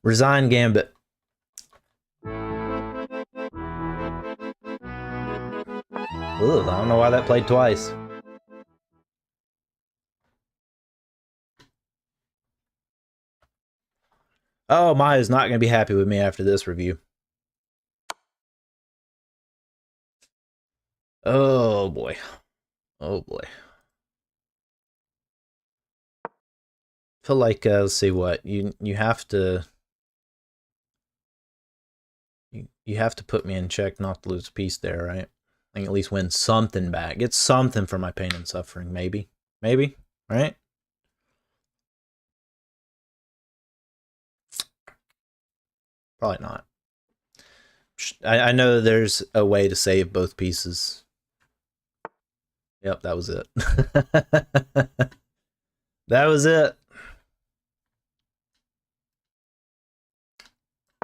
Speaker 1: Resign Gambit. Ugh, I don't know why that played twice. Oh, Maya's not going to be happy with me after this review. Oh boy. Oh boy. I feel like let's see what you have to you have to put me in check not to lose a piece there, right? I can at least win something back. Get something for my pain and suffering, maybe. Maybe, right? Probably not. I know there's a way to save both pieces. Yep, that was it. That was it.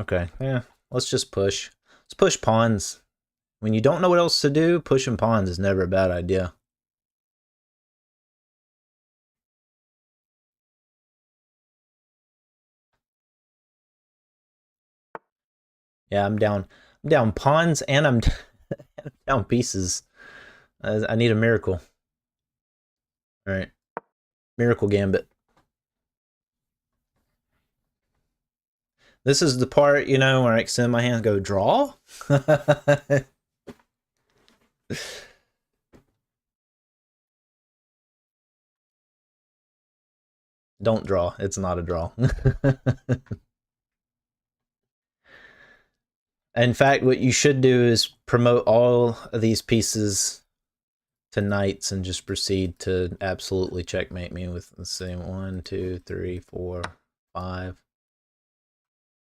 Speaker 1: Okay, yeah. Let's just push. Let's push pawns. When you don't know what else to do, pushing pawns is never a bad idea. Yeah, I'm down. I'm down pawns and I'm down pieces. I need a miracle. All right. Miracle Gambit. This is the part, you know, where I extend my hand and go, draw? Don't draw. It's not a draw. In fact, what you should do is promote all of these pieces to knights and just proceed to absolutely checkmate me with, let's see, 1, 2, 3, 4, 5,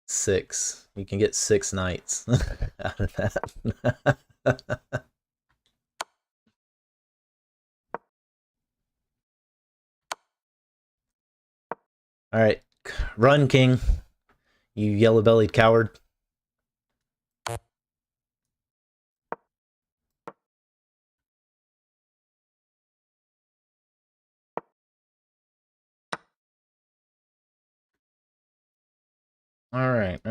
Speaker 1: 6. You can get 6 knights out of that. All right, run, king. You yellow-bellied coward. All right.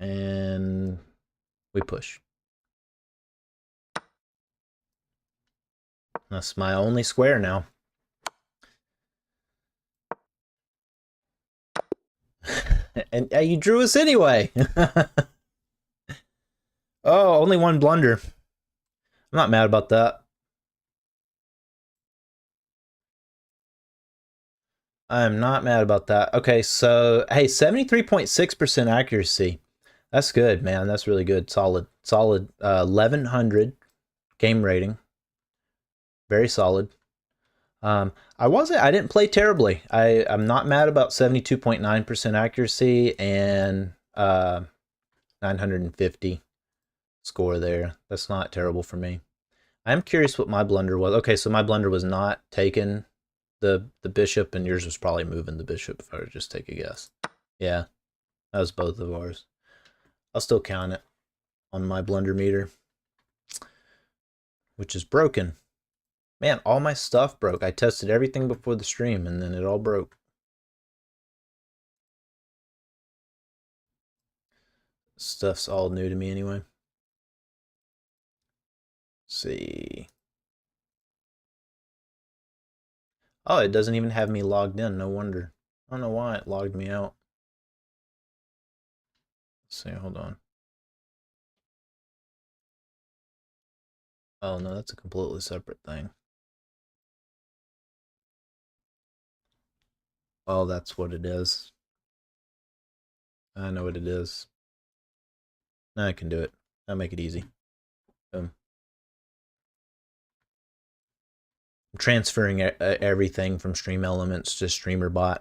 Speaker 1: And we push. That's my only square now. And you drew us anyway. Oh, only one blunder. I'm not mad about that. I'm not mad about that. Okay, so, hey, 73.6% accuracy. That's good, man. That's really good. Solid. 1100 game rating. Very solid. I didn't play terribly. I'm not mad about 72.9% accuracy and 950 score there. That's not terrible for me. I'm curious what my blunder was. Okay, so my blunder was not taking the bishop, and yours was probably moving the bishop, if I were to just take a guess. Yeah, that was both of ours. I'll still count it on my blunder meter, which is broken. Man, all my stuff broke. I tested everything before the stream, and then it all broke. Stuff's all new to me anyway. Let's see. Oh, it doesn't even have me logged in. No wonder. I don't know why it logged me out. Let's see, hold on. Oh no, that's a completely separate thing. Oh, that's what it is. I know what it is. I can do it. I'll make it easy. Boom. I'm transferring everything from Stream Elements to StreamerBot.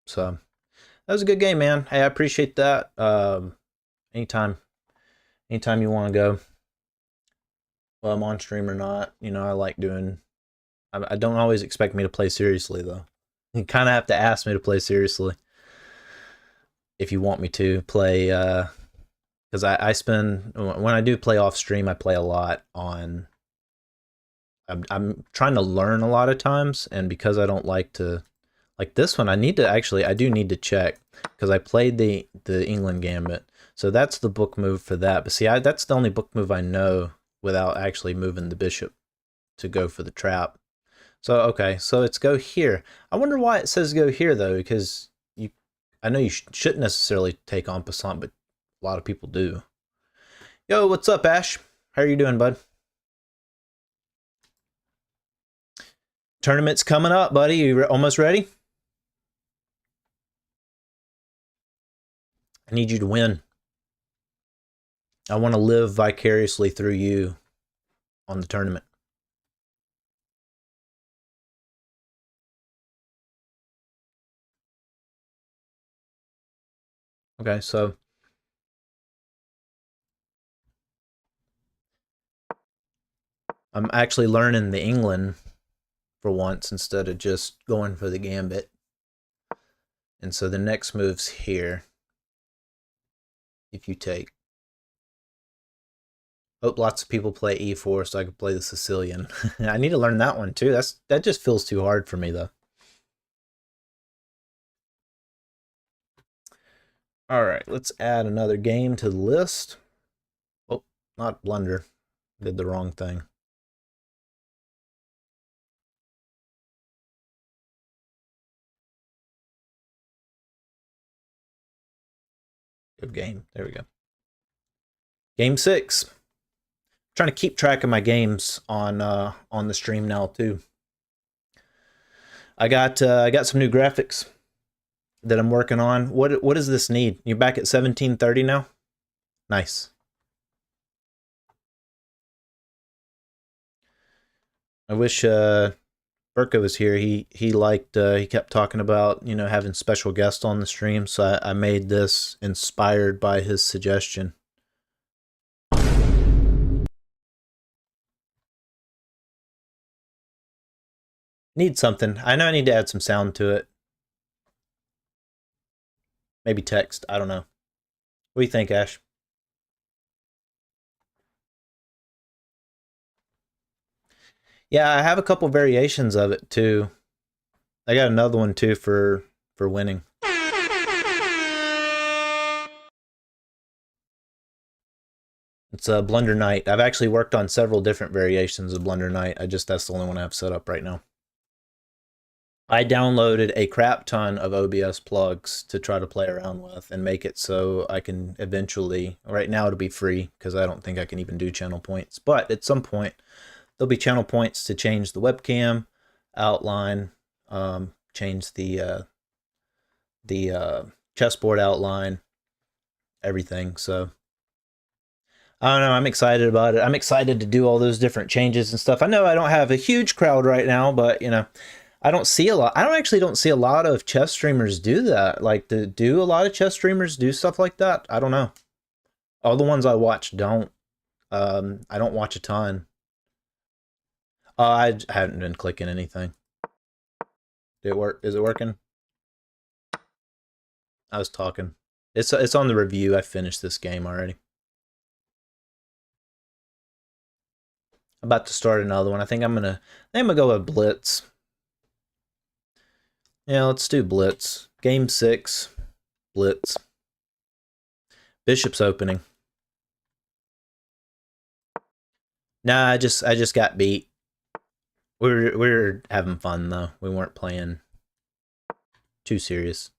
Speaker 1: So that was a good game, man. Hey, I appreciate that. Anytime you want to go. Well, I'm on stream or not. You know, I like doing. I don't always expect me to play seriously though. You kind of have to ask me to play seriously if you want me to play. Because I spend, when I do play off stream, I play a lot on. I'm trying to learn a lot of times, and because I don't like to, like this one, I do need to check because I played the Englund Gambit, so that's the book move for that. But see, that's the only book move I know without actually moving the bishop to go for the trap. So okay, so it's go here. I wonder why it says go here though, because I know you shouldn't necessarily take en passant, but a lot of people do. Yo, what's up, Ash? How are you doing, bud? Tournament's coming up, buddy. You almost ready? I need you to win. I want to live vicariously through you on the tournament. Okay, so I'm actually learning the Englund for once instead of just going for the gambit. And so the next move's here. If you take. Hope lots of people play e4 so I can play the Sicilian. I need to learn that one too. That just feels too hard for me though. All right, let's add another game to the list. Oh, not Blunder. Did the wrong thing. Good game. There we go. Game 6. I'm trying to keep track of my games on the stream now too. I got some new graphics that I'm working on. What does this need? You're back at 1730 now? Nice. I wish Burko was here. He kept talking about, you know, having special guests on the stream, so I made this inspired by his suggestion. Need something. I know I need to add some sound to it. Maybe text. I don't know. What do you think, Ash? Yeah, I have a couple variations of it too. I got another one too for winning. It's a Blunder Knight. I've actually worked on several different variations of Blunder Knight. That's the only one I have set up right now. I downloaded a crap ton of OBS plugs to try to play around with and make it so I can eventually, right now it'll be free because I don't think I can even do channel points, but at some point there'll be channel points to change the webcam outline, change the chessboard outline, everything. So I don't know. I'm excited about it. I'm excited to do all those different changes and stuff. I know I don't have a huge crowd right now, but you know, I don't see a lot. I don't see a lot of chess streamers do that. Like, do a lot of chess streamers do stuff like that? I don't know. All the ones I watch don't. I don't watch a ton. I haven't been clicking anything. Did it work? Is it working? I was talking. It's on the review. I finished this game already. I'm about to start another one. I think I'm gonna go with Blitz. Yeah, let's do Blitz. Game 6, Blitz. Bishop's opening. Nah, I just got beat. We're having fun though. We weren't playing too serious.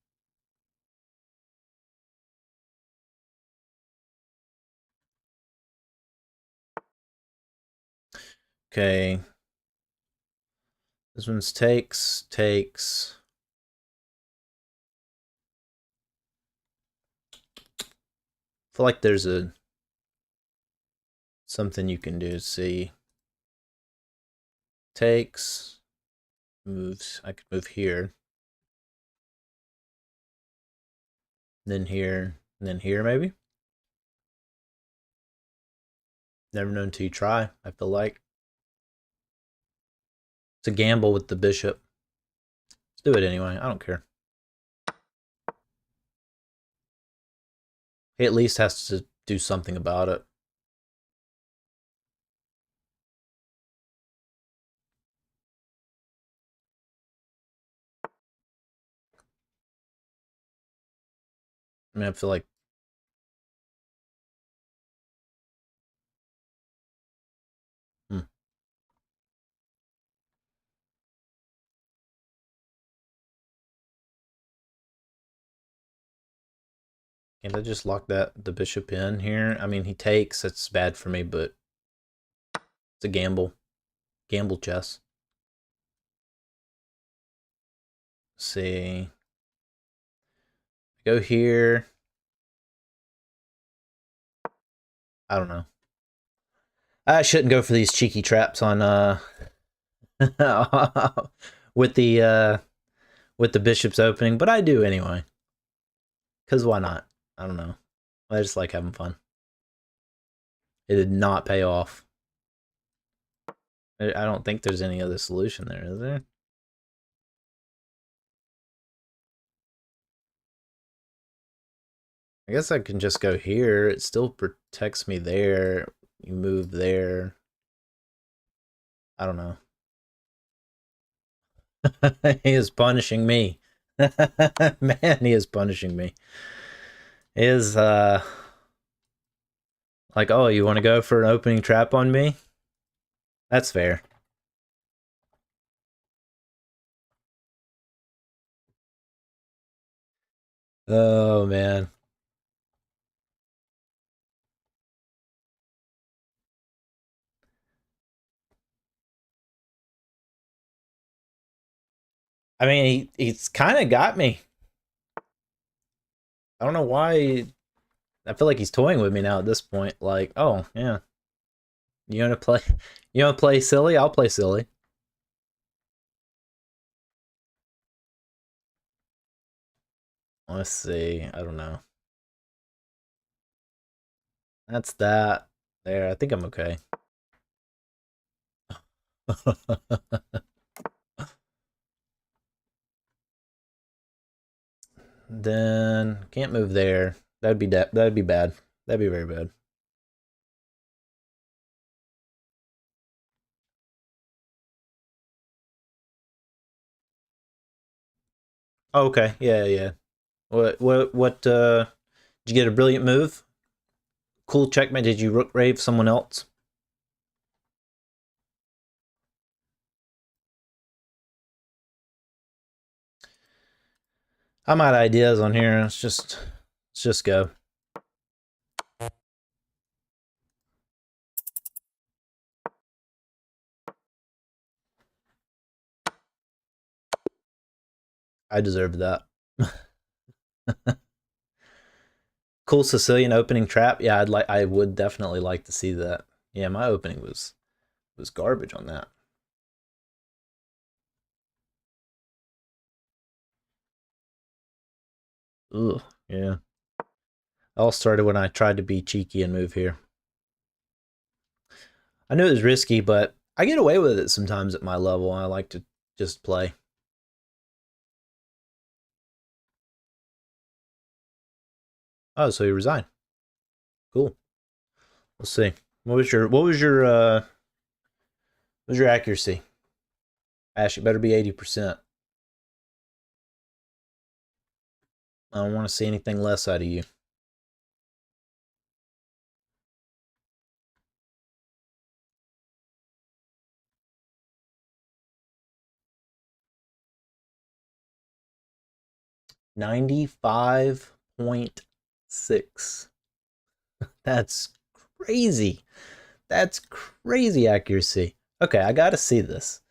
Speaker 1: Okay. This one's takes. I feel like there's something you can do. See. Takes. Moves. I could move here. Then here. And then here maybe? Never known till you try, I feel like. It's a gamble with the bishop. Let's do it anyway. I don't care. He at least has to do something about it. I mean, I feel like Can't I just lock the bishop in here? I mean, he takes. It's bad for me, but it's a gamble. Gamble chess. Let's see. Go here. I don't know. I shouldn't go for these cheeky traps on with the bishop's opening, but I do anyway. Cause why not? I don't know. I just like having fun. It did not pay off. I don't think there's any other solution there, is there? I guess I can just go here. It still protects me there. You move there. I don't know. He is punishing me. Man, he is punishing me. He is like, oh, you want to go for an opening trap on me? That's fair. Oh man. I mean, he's kind of got me. I don't know why. I feel like he's toying with me now at this point. Like, oh yeah, you want to play? You want to play silly? I'll play silly. Let's see. I don't know. That's that. There. I think I'm okay. Then can't move there. That'd be bad. That'd be very bad. Oh, okay. Yeah, yeah. What did you get a brilliant move? Cool checkmate. Did you rook rave someone else? I'm out of ideas on here. Let's just go. I deserve that. Cool Sicilian opening trap. Yeah, I would definitely like to see that. Yeah, my opening was garbage on that. Ugh, yeah. All started when I tried to be cheeky and move here. I knew it was risky, but I get away with it sometimes at my level. I like to just play. Oh, so you resign. Cool. Let's see. What was your accuracy? Ash, it better be 80%. I don't want to see anything less out of you. $95.6. That's crazy. That's crazy accuracy. Okay, I gotta see this.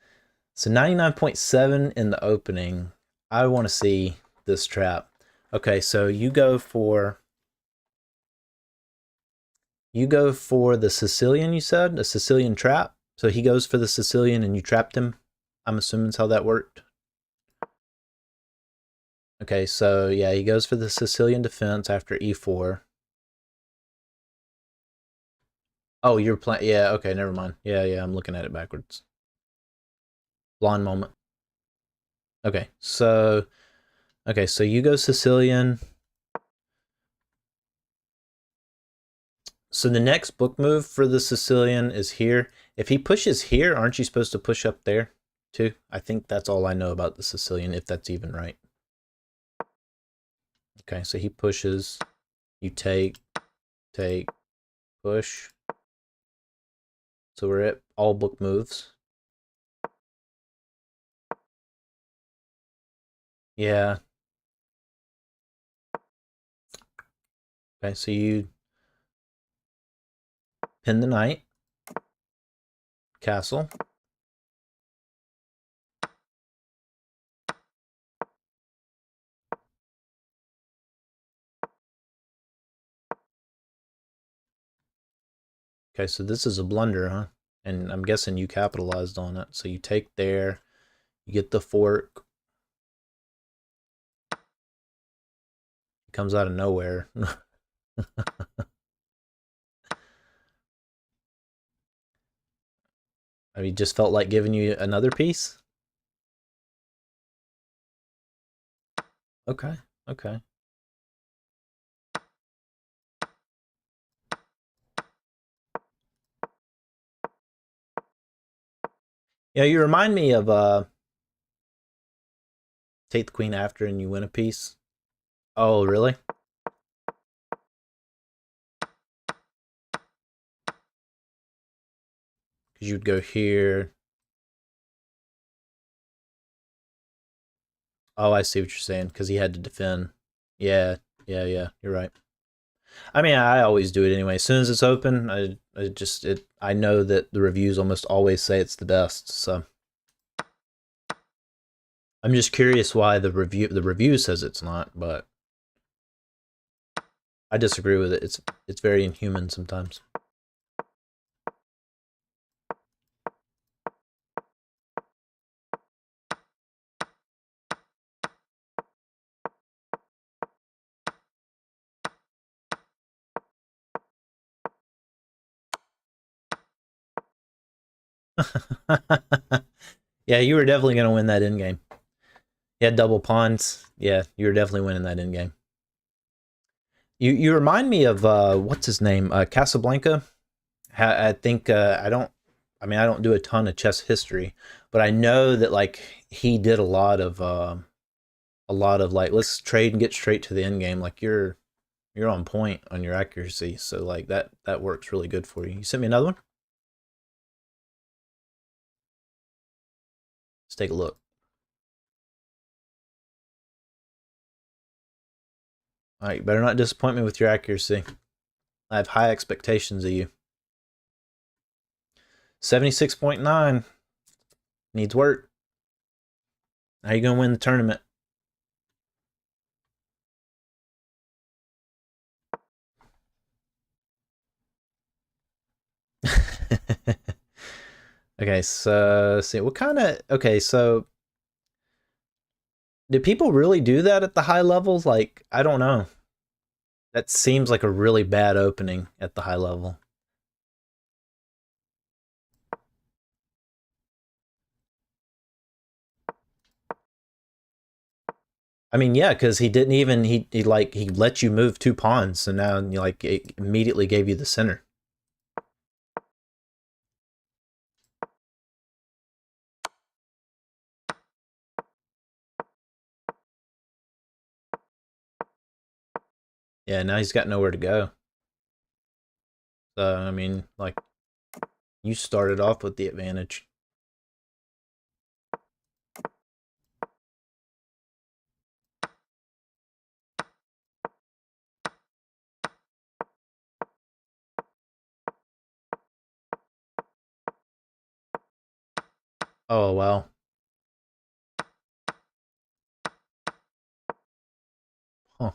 Speaker 1: So 99.7 in the opening. I want to see this trap. Okay, so you go for the Sicilian, you said? A Sicilian trap? So he goes for the Sicilian and you trapped him? I'm assuming that's how that worked. Okay, so yeah, he goes for the Sicilian defense after e4. Oh, you're playing. Yeah, okay, never mind. Yeah, yeah, I'm looking at it backwards. Blonde moment. Okay, so you go Sicilian. So the next book move for the Sicilian is here. If he pushes here, aren't you supposed to push up there too? I think that's all I know about the Sicilian, if that's even right. Okay, so he pushes. You take, push. So we're at all book moves. Yeah. Okay, so you pin the knight, castle. Okay, so this is a blunder, huh? And I'm guessing you capitalized on it. So you take there, you get the fork. It comes out of nowhere. I mean, just felt like giving you another piece. Okay, okay. Yeah, you remind me of take the queen after and you win a piece. Oh, really? Because you'd go here. Oh, I see what you're saying. Because he had to defend. Yeah, yeah. You're right. I mean, I always do it anyway. As soon as it's open, I know that the reviews almost always say it's the best. So I'm just curious why the review says it's not, but I disagree with it. It's very inhuman sometimes. Yeah, you were definitely going to win that in game. You had double pawns. Yeah, you were definitely winning that in game. You remind me of what's his name? Casablanca. I think I don't do a ton of chess history, but I know that like he did a lot of like let's trade and get straight to the end game. Like you're on point on your accuracy, so like that works really good for you. You sent me another one. Let's take a look. All right, you better not disappoint me with your accuracy. I have high expectations of you. 76.9 needs work. How you gonna win the tournament? Okay, so let's see what kind of okay, so do people really do that at the high levels? Like, I don't know. That seems like a really bad opening at the high level. I mean, yeah, because he didn't even he let you move two pawns, so now like it immediately gave you the center. Yeah, now he's got nowhere to go. So I mean, like you started off with the advantage. Oh wow. Huh.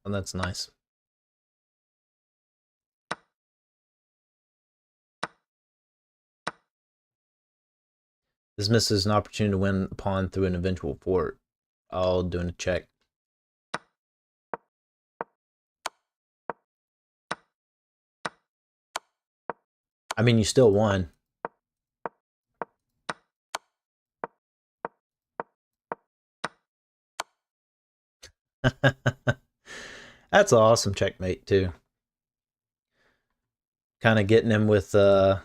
Speaker 1: Well, that's nice. This misses an opportunity to win a pawn through an eventual port. All doing a check. I mean, you still won. That's awesome checkmate too. Kind of getting him with the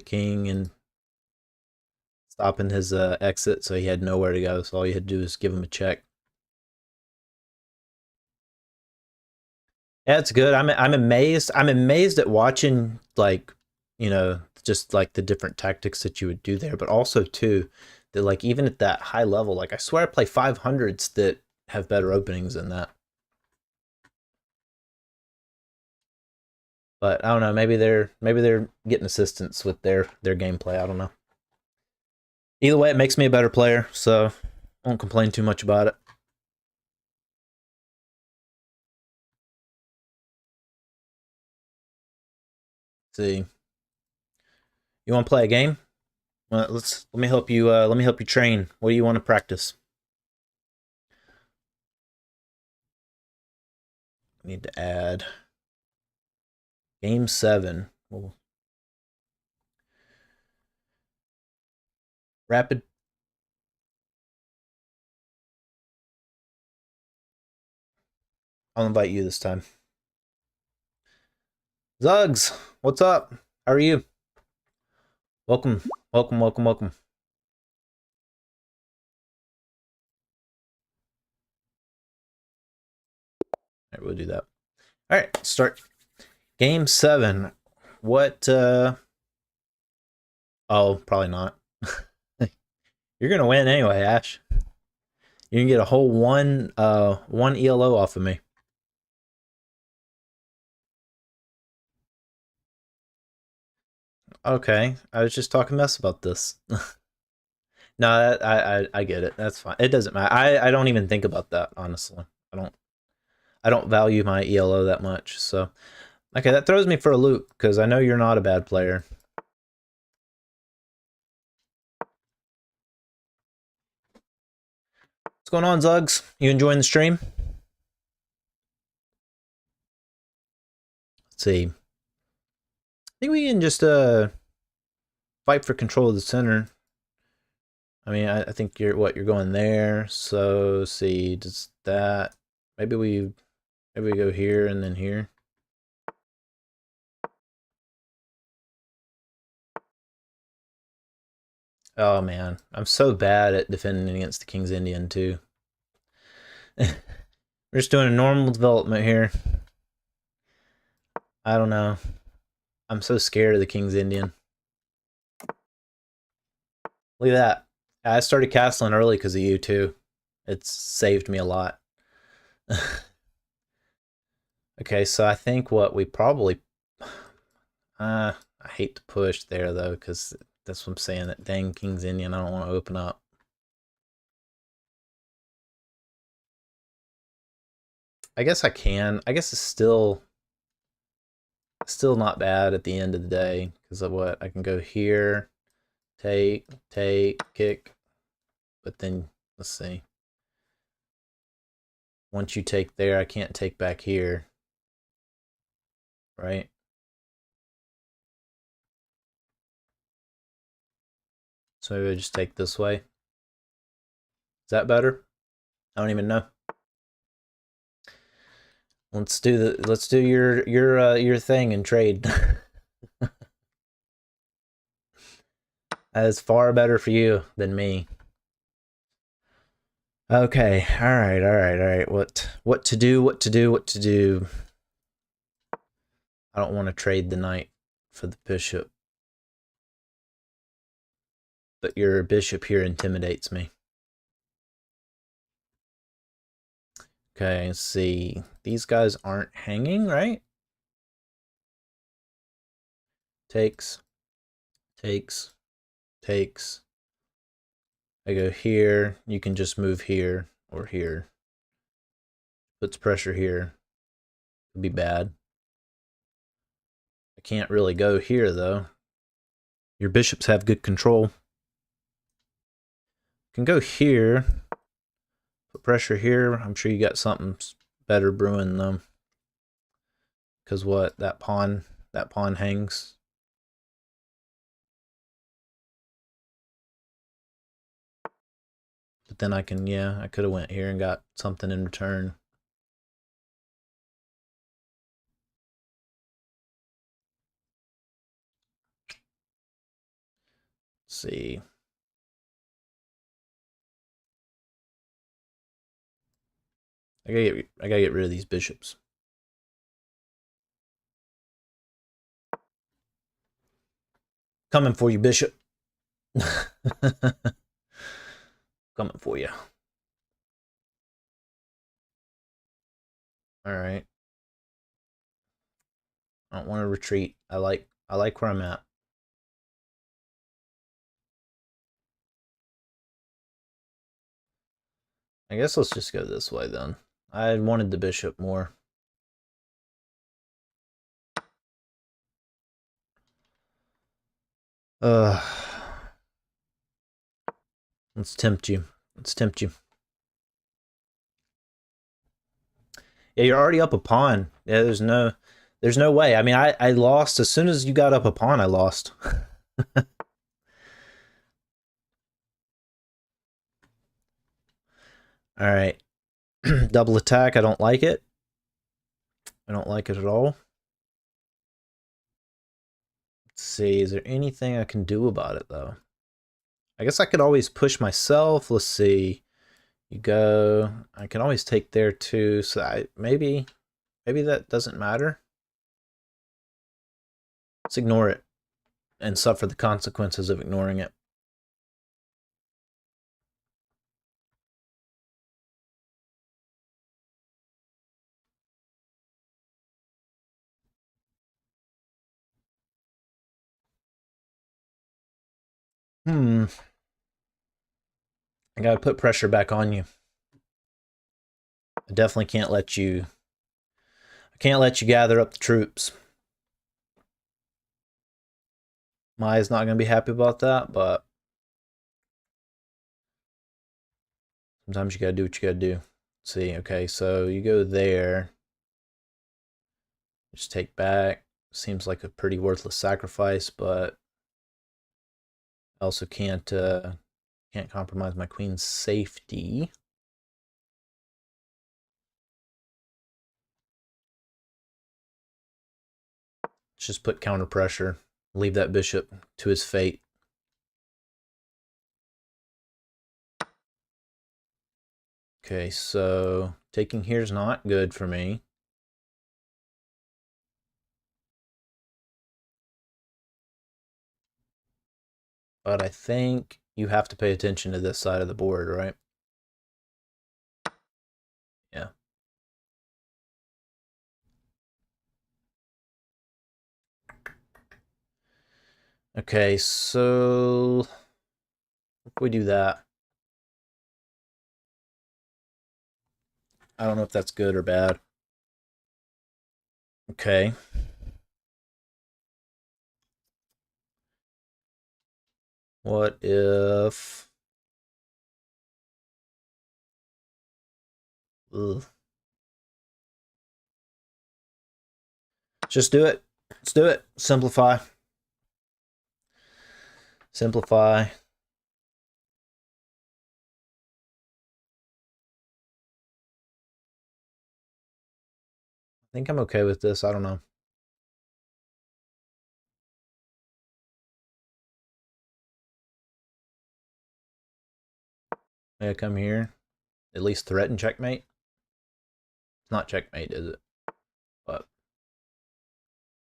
Speaker 1: king and stopping his exit, so he had nowhere to go. So all you had to do is give him a check. Yeah, it's good. I'm amazed. I'm amazed at watching like just like the different tactics that you would do there, but also too that like even at that high level, like I swear I play 500s that have better openings than that. But I don't know. Maybe they're getting assistance with their gameplay. I don't know. Either way, it makes me a better player, so I won't complain too much about it. Let's see, you want to play a game? Well, let me help you. Let me help you train. What do you want to practice? need to add? Game 7. Well, rapid. I'll invite you this time. Zugs, what's up? How are you? Welcome, welcome, welcome, welcome. All right, we'll do that. All right, start. Game 7. What, oh, probably not. You're gonna win anyway, Ash. You can get a whole one ELO off of me. Okay, I was just talking mess about this. No, I get it. That's fine. It doesn't matter. I don't even think about that, honestly. I don't value my ELO that much. So, okay, that throws me for a loop because I know you're not a bad player. What's going on, Zugs? You enjoying the stream? Let's see. I think we can just fight for control of the center. I mean, I think you're going there. So see, does that maybe we go here and then here. Oh man, I'm so bad at defending against the King's Indian too. We're just doing a normal development here. I don't know. I'm so scared of the King's Indian. Look at that. I started castling early because of you too. It's saved me a lot. Okay, so I think what we probably... I hate to push there though, because that's what I'm saying. That dang King's Indian, I don't want to open up. I guess I can. I guess it's still not bad at the end of the day because of what I can go here, take, kick, but then let's see. Once you take there, I can't take back here, right? So maybe I just take this way. Is that better? I don't even know. Let's do your thing and trade. That is far better for you than me. Okay, all right. What to do? I don't want to trade the knight for the bishop. But your bishop here intimidates me. Okay, let's see. These guys aren't hanging, right? Takes. I go here. You can just move here or here. Puts pressure here. Could be bad. I can't really go here, though. Your bishops have good control. Can go here. Put pressure here. I'm sure you got something better brewing, though. Because what? That pawn hangs. But then I can, yeah, I could have went here and got something in return. Let's see. I gotta get rid of these bishops. Coming for you, bishop. Coming for you. All right. I don't want to retreat. I like where I'm at. I guess let's just go this way then. I wanted the bishop more. Let's tempt you. Yeah, you're already up a pawn. Yeah, there's no way. I mean, I lost as soon as you got up a pawn, I lost. All right. Double attack, I don't like it. I don't like it at all. Let's see, is there anything I can do about it, though? I guess I could always push myself. Let's see. You go. I can always take there, too. So maybe that doesn't matter. Let's ignore it and suffer the consequences of ignoring it. I gotta put pressure back on you. I definitely can't let you... I can't let you gather up the troops. Maya's not gonna be happy about that, but... sometimes you gotta do what you gotta do. Let's see, okay, so you go there. Just take back. Seems like a pretty worthless sacrifice, but... I also can't compromise my queen's safety. Let's just put counter pressure. Leave that bishop to his fate. Okay, so taking here is not good for me. But I think you have to pay attention to this side of the board, right? Yeah. Okay, so if we do that, I don't know if that's good or bad. Okay. What if... ugh. Just do it. Let's do it. Simplify. Simplify. I think I'm okay with this. I don't know. May I come here? At least threaten checkmate? It's not checkmate, is it? But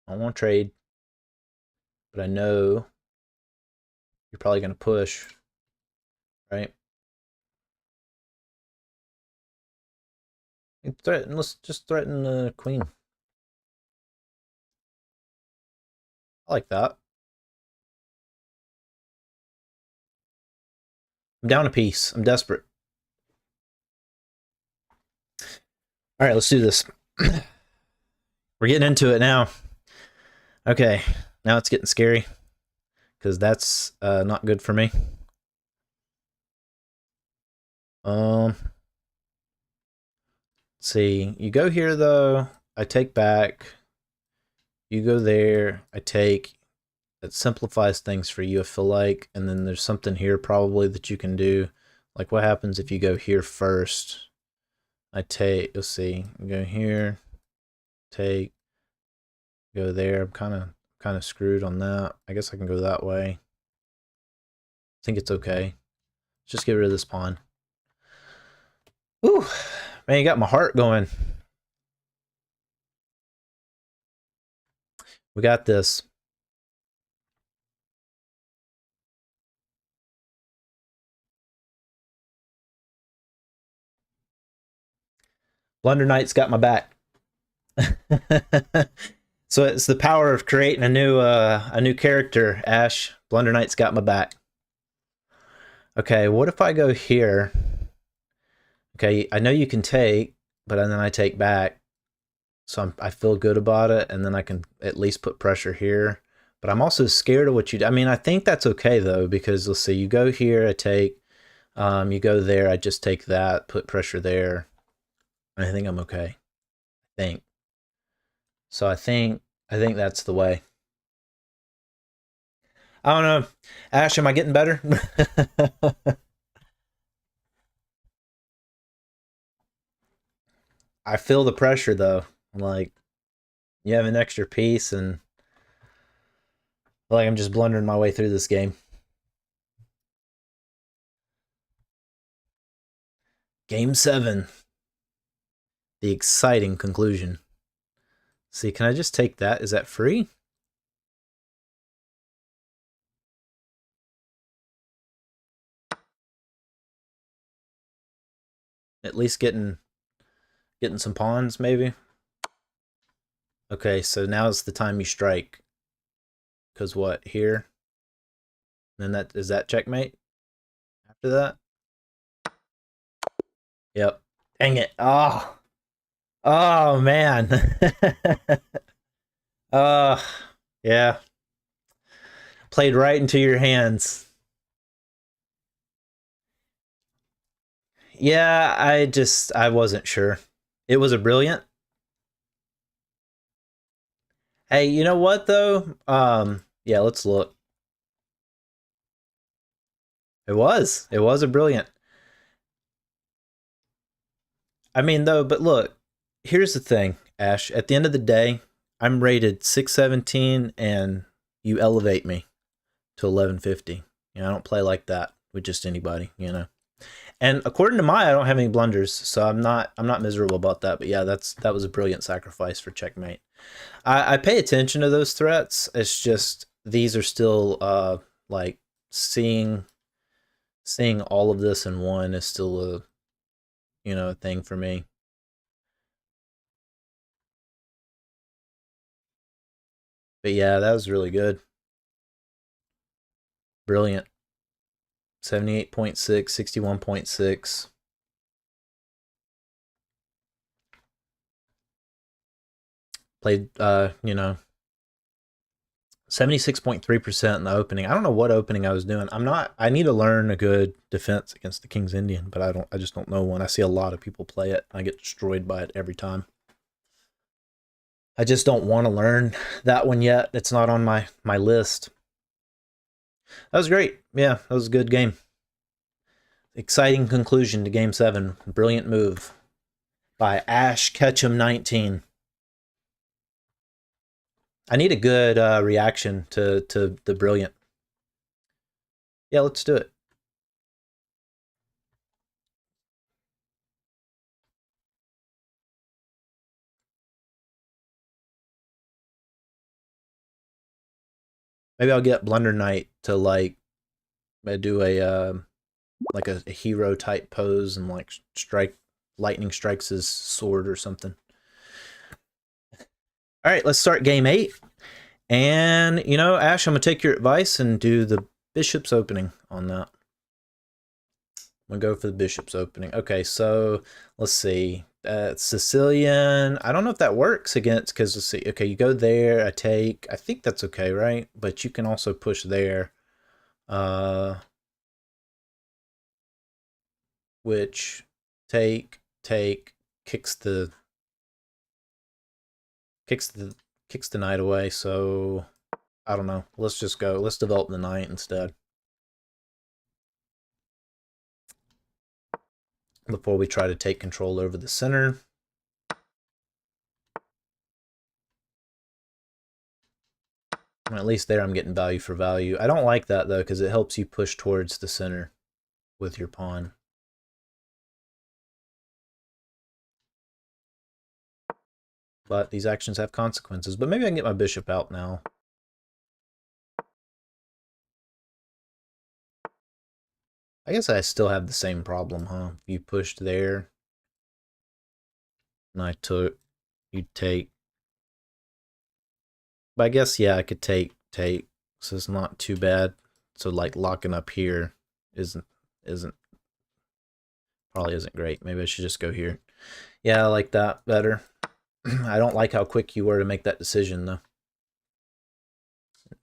Speaker 1: I don't want to trade. But I know you're probably going to push, right? Threaten. Let's just threaten the queen. I like that. I'm down a piece. I'm desperate. All right, let's do this. We're getting into it now. Okay, now it's getting scary because that's not good for me. Let's see. You go here though. I take back. You go there. I take. It simplifies things for you, I feel like. And then there's something here probably that you can do. Like what happens if you go here first? I take, you'll see, go here, take, go there. I'm kind of screwed on that. I guess I can go that way. I think it's okay. Let's just get rid of this pawn. Ooh, man, you got my heart going. We got this. Blunder Knight's got my back. So it's the power of creating a new character, Ash. Blunder Knight's got my back. Okay, what if I go here? Okay, I know you can take, but then I take back. So I feel good about it, and then I can at least put pressure here. But I'm also scared of what you do. I mean, I think that's okay, though, because let's see, you go here, I take. You go there, I just take that, put pressure there. I think I'm okay. think. So I think that's the way. I don't know. Ash, am I getting better? I feel the pressure though. Like you have an extra piece and I feel like I'm just blundering my way through this game. Game 7. The exciting conclusion. See, can I just take that? Is that free? At least getting some pawns, maybe? Okay, so now's the time you strike. Because what, here? Then that, is that checkmate? After that? Yep. Dang it. Oh. Oh, man. Yeah. Played right into your hands. Yeah, I wasn't sure. It was a brilliant. Hey, you know what though? Yeah, let's look. It was. It was a brilliant. I mean though, but look, here's the thing, Ash. At the end of the day, I'm rated 617 and you elevate me to 1150. You know, I don't play like that with just anybody, you know. And according to I don't have any blunders, so I'm not miserable about that. But yeah, that was a brilliant sacrifice for checkmate. I pay attention to those threats. It's just these are still like seeing all of this in one is still a a thing for me. But yeah, that was really good. Brilliant. 78.6, 61.6. Played 76.3% in the opening. I don't know what opening I was doing. I need to learn a good defense against the King's Indian, but I just don't know one. I see a lot of people play it. I get destroyed by it every time. I just don't want to learn that one yet. It's not on my list. That was great. Yeah, that was a good game. Exciting conclusion to Game 7. Brilliant move by Ash Ketchum 19. I need a good reaction to the brilliant. Yeah, let's do it. Maybe I'll get Blunder Knight to like do a like a hero type pose and like lightning strikes his sword or something. All right, let's start game 8. And you know, Ash, I'm gonna take your advice and do the bishop's opening on that. I'm gonna go for the bishop's opening. Okay, so let's see. Sicilian. I don't know if that works against, because let's see. Okay, you go there. I take. I think that's okay, right? But you can also push there. Which take kicks the knight away. So I don't know. Let's just go. Let's develop the knight instead. Before we try to take control over the center. At least there I'm getting value for value. I don't like that though, because it helps you push towards the center with your pawn. But these actions have consequences. But maybe I can get my bishop out now. I guess I still have the same problem, huh? You pushed there. And I took, you take. But I guess, yeah, I could take. So it's not too bad. So like locking up here probably isn't great. Maybe I should just go here. Yeah, I like that better. I don't like how quick you were to make that decision though.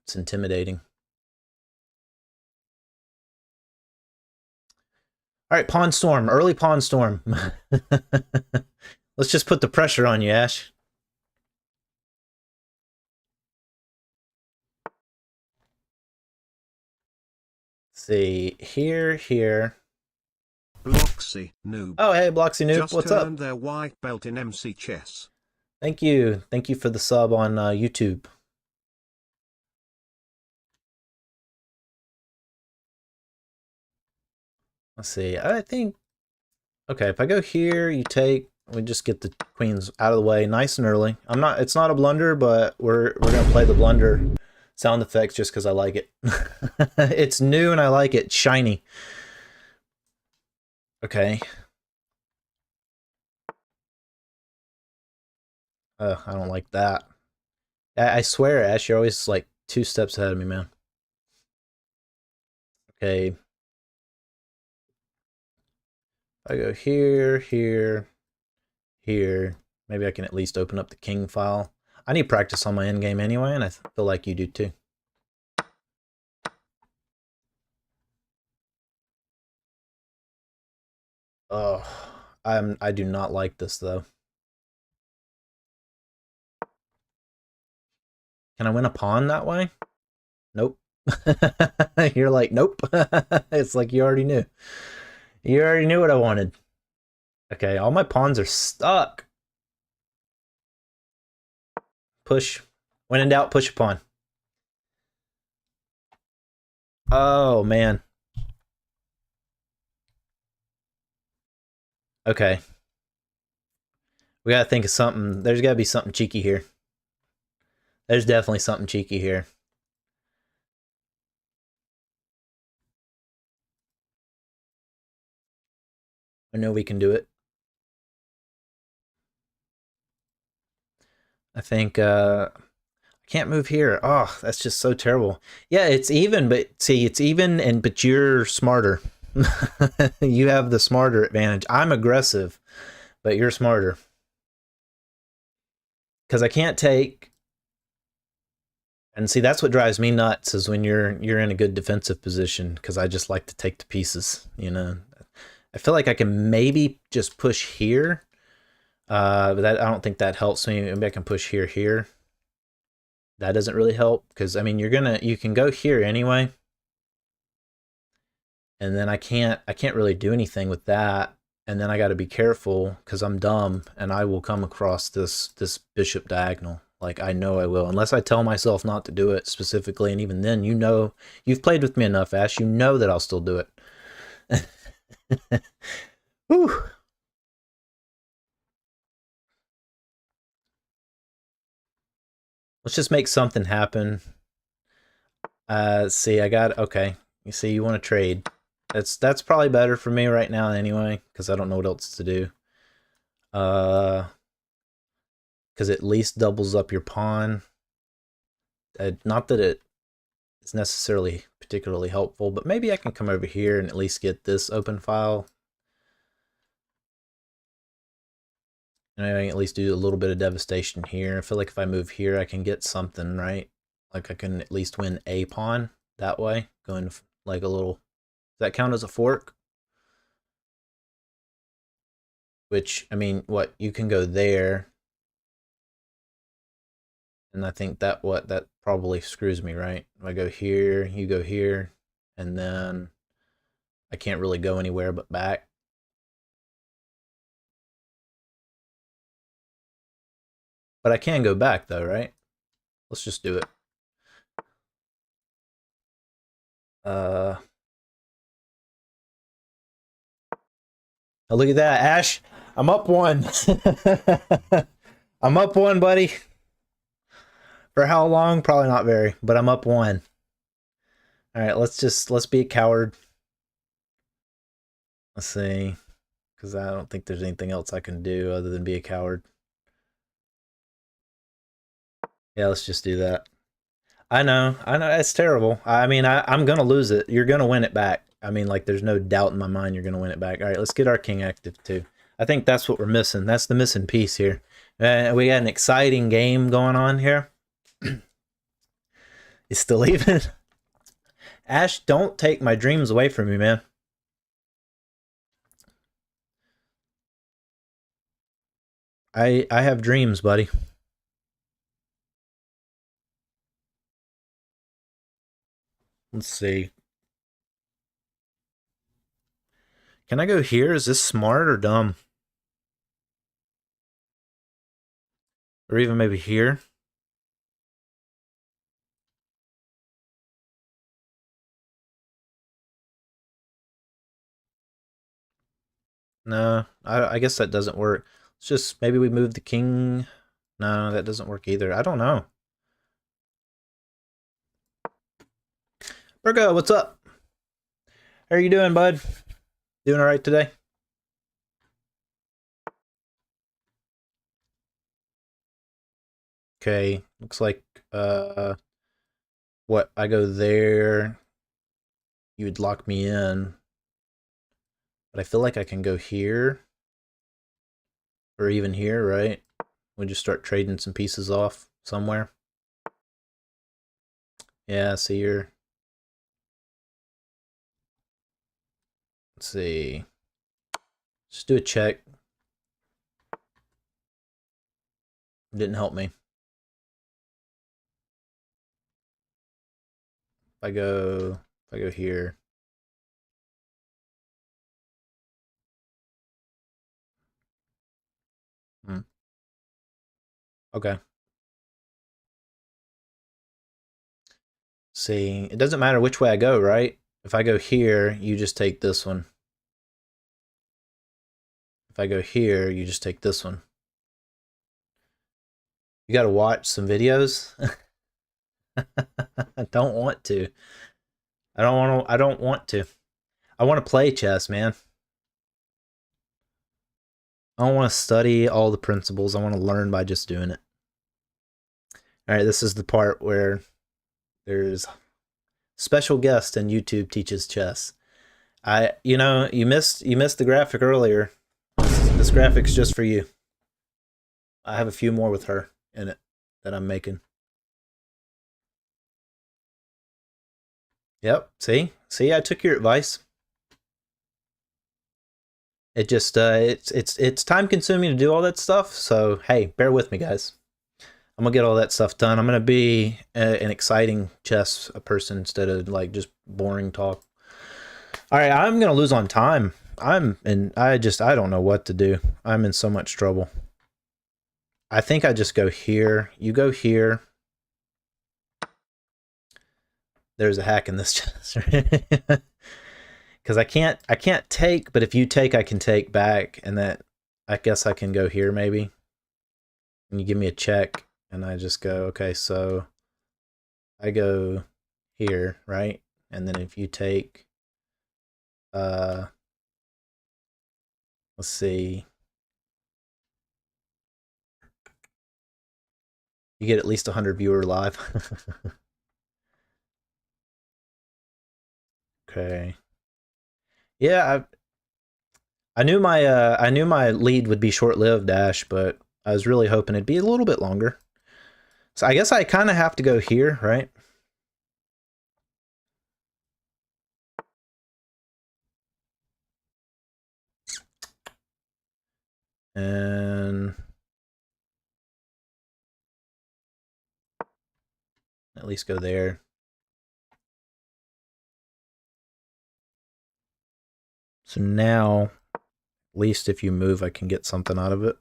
Speaker 1: It's intimidating. All right, pawn storm, early pawn storm. Let's just put the pressure on you, Ash. Let's see, here.
Speaker 2: Bloxy noob.
Speaker 1: Oh, hey, Bloxy noob,
Speaker 2: Just
Speaker 1: what's up?
Speaker 2: earned their white belt in MC chess.
Speaker 1: Thank you for the sub on YouTube. Let's see, I think, okay, if I go here, you take, we just get the queens out of the way nice and early. It's not a blunder, but we're gonna play the blunder sound effects just because I like it. It's new and I like it, shiny. Okay. I don't like that. I swear, Ash, you're always like 2 steps ahead of me, man. Okay. I go here, here. Maybe I can at least open up the king file. I need practice on my endgame anyway, and I feel like you do too. Oh, I do not like this though. Can I win a pawn that way? Nope. You're like, nope. It's like you already knew. You already knew what I wanted. Okay, all my pawns are stuck. Push. When in doubt, push a pawn. Oh, man. Okay. We gotta think of something. There's gotta be something cheeky here. There's definitely something cheeky here. I know we can do it. I think, I can't move here. Oh, that's just so terrible. Yeah, it's even, but see, it's even, but you're smarter. You have the smarter advantage. I'm aggressive, but you're smarter. Because I can't take, and see, that's what drives me nuts is when you're in a good defensive position, because I just like to take the pieces, you know. I feel like I can maybe just push here, but that I don't think that helps me. Maybe I can push here. That doesn't really help, because I mean you can go here anyway. And then I can't really do anything with that. And then I got to be careful because I'm dumb and I will come across this bishop diagonal. Like I know I will, unless I tell myself not to do it specifically. And even then, you know, you've played with me enough, Ash. You know that I'll still do it. Whew. Let's just make something happen. See, I got, okay. You see, you want to trade. That's probably better for me right now anyway, because I don't know what else to do. Because at least doubles up your pawn. Not that it is necessarily particularly helpful, but maybe I can come over here and at least get this open file. And I can at least do a little bit of devastation here. I feel like if I move here, I can get something, right? Like I can at least win a pawn that way, going like a little. Does that count as a fork? Which, I mean, what, you can go there. And I think that probably screws me, right? If I go here, you go here, and then I can't really go anywhere but back. But I can go back though, right? Let's just do it. Oh, look at that, Ash. I'm up 1. I'm up 1, buddy. For how long? Probably not very, but I'm up 1. All right, let's be a coward. Let's see, because I don't think there's anything else I can do other than be a coward. Yeah, let's just do that. I know, it's terrible. I mean, I'm gonna lose it. You're gonna win it back. I mean, like, there's no doubt in my mind you're gonna win it back. All right, let's get our king active too. I think that's what we're missing. That's the missing piece here. We got an exciting game going on here. It's still even. Ash, don't take my dreams away from me, man. I have dreams, buddy. Let's see. Can I go here? Is this smart or dumb? Or even maybe here? No, I guess that doesn't work. Let's just, maybe we move the king. No, that doesn't work either. I don't know. Virgo, what's up? How are you doing, bud? Doing all right today? Okay, looks like, what, I go there, you would lock me in. But I feel like I can go here. Or even here, right? We just start trading some pieces off somewhere. Yeah, see you're... Let's see. Just do a check. Didn't help me. If I go here. Hmm. Okay. See, it doesn't matter which way I go, right? If I go here, you just take this one. If I go here, you just take this one. You gotta watch some videos. I don't want to. I don't want to. I want to play chess, man. I don't want to study all the principles. I want to learn by just doing it. All right, this is the part where there's special guest and YouTube teaches chess. You know, you missed the graphic earlier. This graphic's just for you. I have a few more with her in it that I'm making. Yep, see? I took your advice. It just it's time consuming to do all that stuff, so hey, bear with me, guys. I'm gonna get all that stuff done. I'm gonna be an exciting chess person instead of like just boring talk. All right, I'm gonna lose on time. I don't know what to do. I'm in so much trouble. I think I just go here. You go here. There's a hack in this chess, because I can't take. But if you take, I can take back, and that I guess I can go here maybe. And you give me a check, and I just go okay. So I go here, right? And then if you take, let's see. You get at least 100 viewer live. Okay. Yeah, I knew my lead would be short-lived, Dash, but I was really hoping it'd be a little bit longer. So I guess I kind of have to go here, right? And at least go there. So now, at least if you move, I can get something out of it.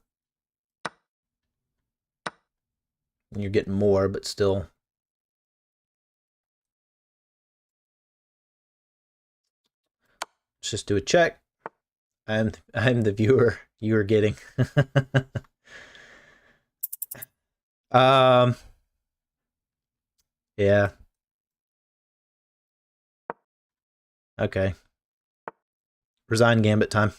Speaker 1: You're getting more, but still. Let's just do a check. I'm the viewer you are getting. um. Yeah. Okay. Resign Gambit time.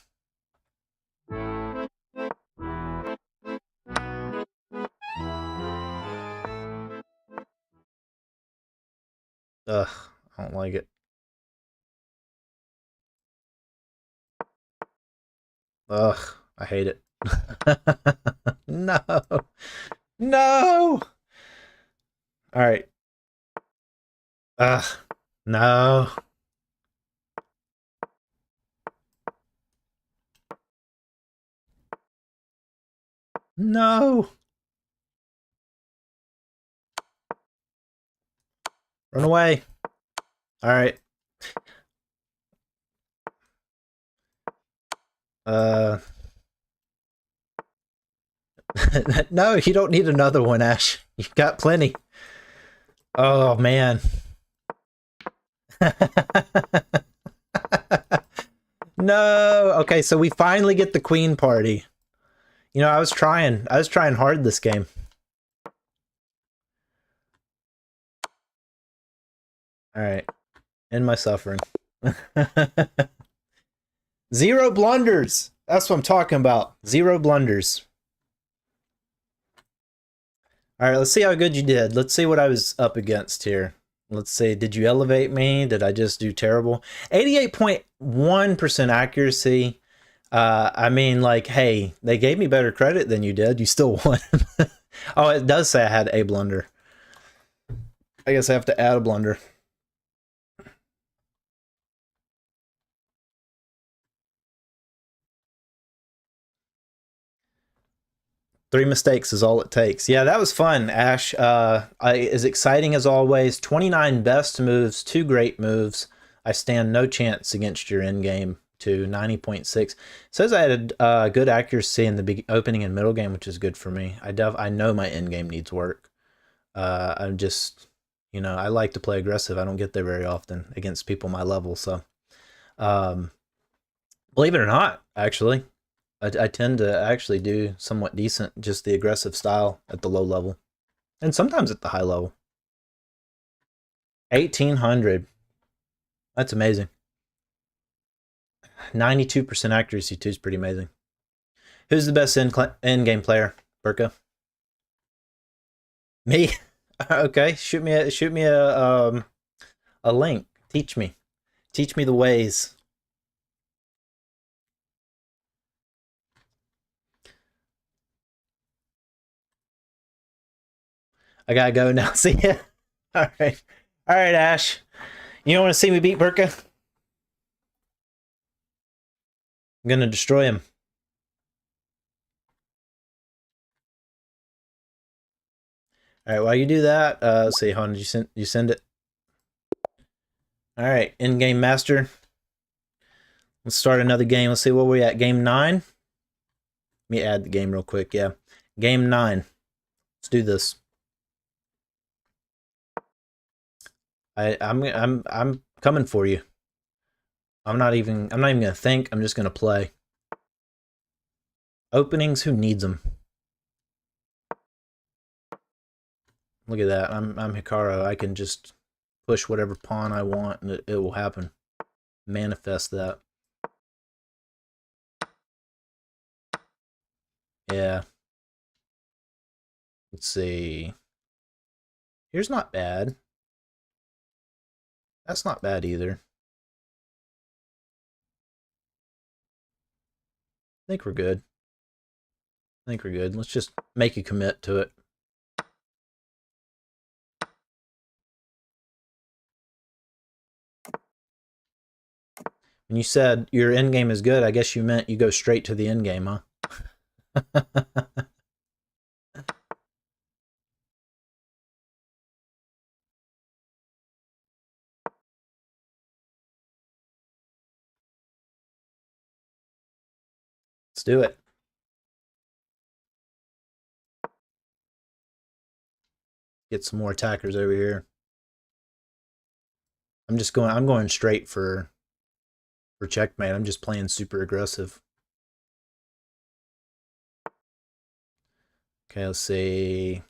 Speaker 1: Ugh, I don't like it. Ugh, I hate it. No. No. All right. Ugh. No. No! Run away! Alright. No, you don't need another one, Ash. You've got plenty. Oh, man. No! Okay, so we finally get the queen party. You know, I was trying hard this game. Alright. End my suffering. 0 blunders! That's what I'm talking about. 0 blunders. Alright, let's see how good you did. Let's see what I was up against here. Let's see, did you elevate me? Did I just do terrible? 88.1% accuracy. I mean, like, hey, they gave me better credit than you did. You still won. Oh, it does say I had a blunder. I guess I have to add a blunder. Three mistakes is all it takes. Yeah, that was fun, Ash. As exciting as always. 29 best moves, 2 great moves. I stand no chance against your endgame to 90.6. It says I had good accuracy in the opening and middle game, which is good for me. I know my endgame needs work. I'm just, you know, I like to play aggressive. I don't get there very often against people my level. So, believe it or not, actually, I tend to actually do somewhat decent, just the aggressive style at the low level. And sometimes at the high level. 1800. That's amazing. 92% accuracy too is pretty amazing. Who's the best in-game player, Burka? Me? Okay, shoot me a link. Teach me the ways. I gotta go now. See ya. All right, Ash. You don't want to see me beat Burka? I'm gonna destroy him. All right, while you do that, let's see. Hold on, you send it? All right, in-game master. Let's start another game. Let's see where we at. Game 9. Let me add the game real quick. Yeah, game 9. Let's do this. I'm coming for you. I'm not even gonna think. I'm just gonna play. Openings. Who needs them? Look at that. I'm Hikaru. I can just push whatever pawn I want, and it will happen. Manifest that. Yeah. Let's see. Here's not bad. That's not bad either. I think we're good. Let's just make a commit to it. When you said your end game is good, I guess you meant you go straight to the end game, huh? Let's do it. Get some more attackers over here. I'm going straight for checkmate. I'm just playing super aggressive. Okay, let's see.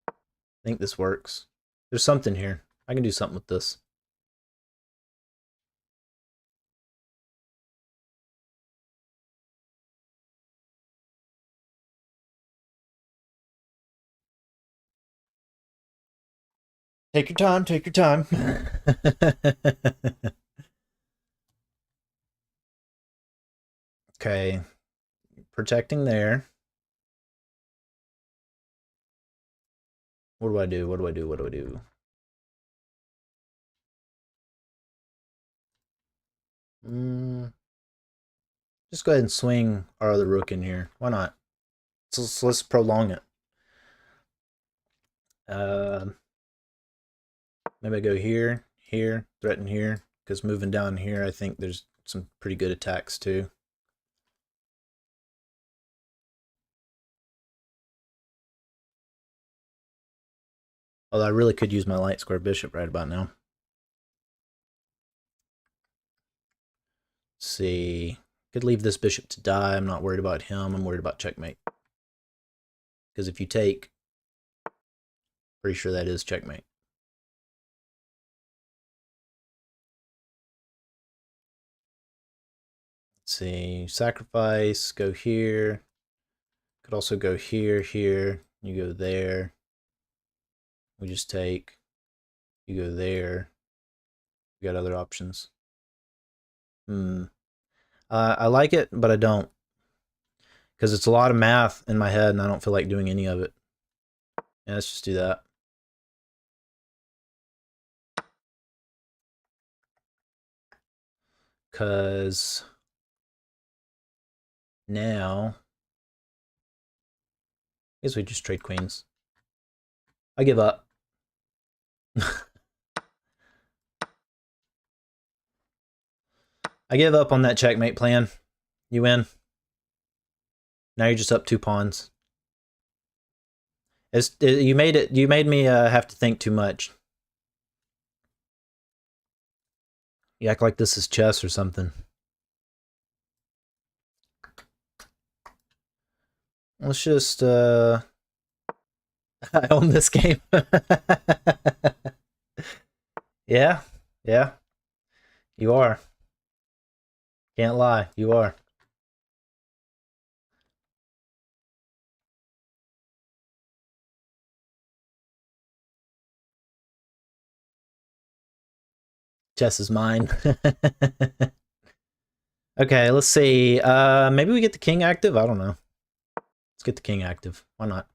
Speaker 1: I think this works. There's something here. I can do something with this. Take your time, take your time. Okay. Protecting there. What do I do? Just go ahead and swing our other rook in here. Why not? So let's prolong it. Maybe I go here, here, threaten here, because moving down here, I think there's some pretty good attacks too. Although I really could use my light square bishop right about now. Let's see. Could leave this bishop to die. I'm not worried about him. I'm worried about checkmate. Because if you take, pretty sure that is checkmate. Let's see. Sacrifice. Go here. Could also go here, here. You go there. We just take. You go there. We got other options. I like it, but I don't. Because it's a lot of math in my head, and I don't feel like doing any of it. Yeah, let's just do that. Because now, I guess we just trade queens. I give up. I give up on that checkmate plan. You win. Now you're just up 2 pawns. You made me have to think too much. You act like this is chess or something. Let's just I own this game. Yeah. Yeah. You are. Can't lie. You are. Chess is mine. Okay, let's see. Maybe we get the king active? I don't know. Let's get the king active. Why not?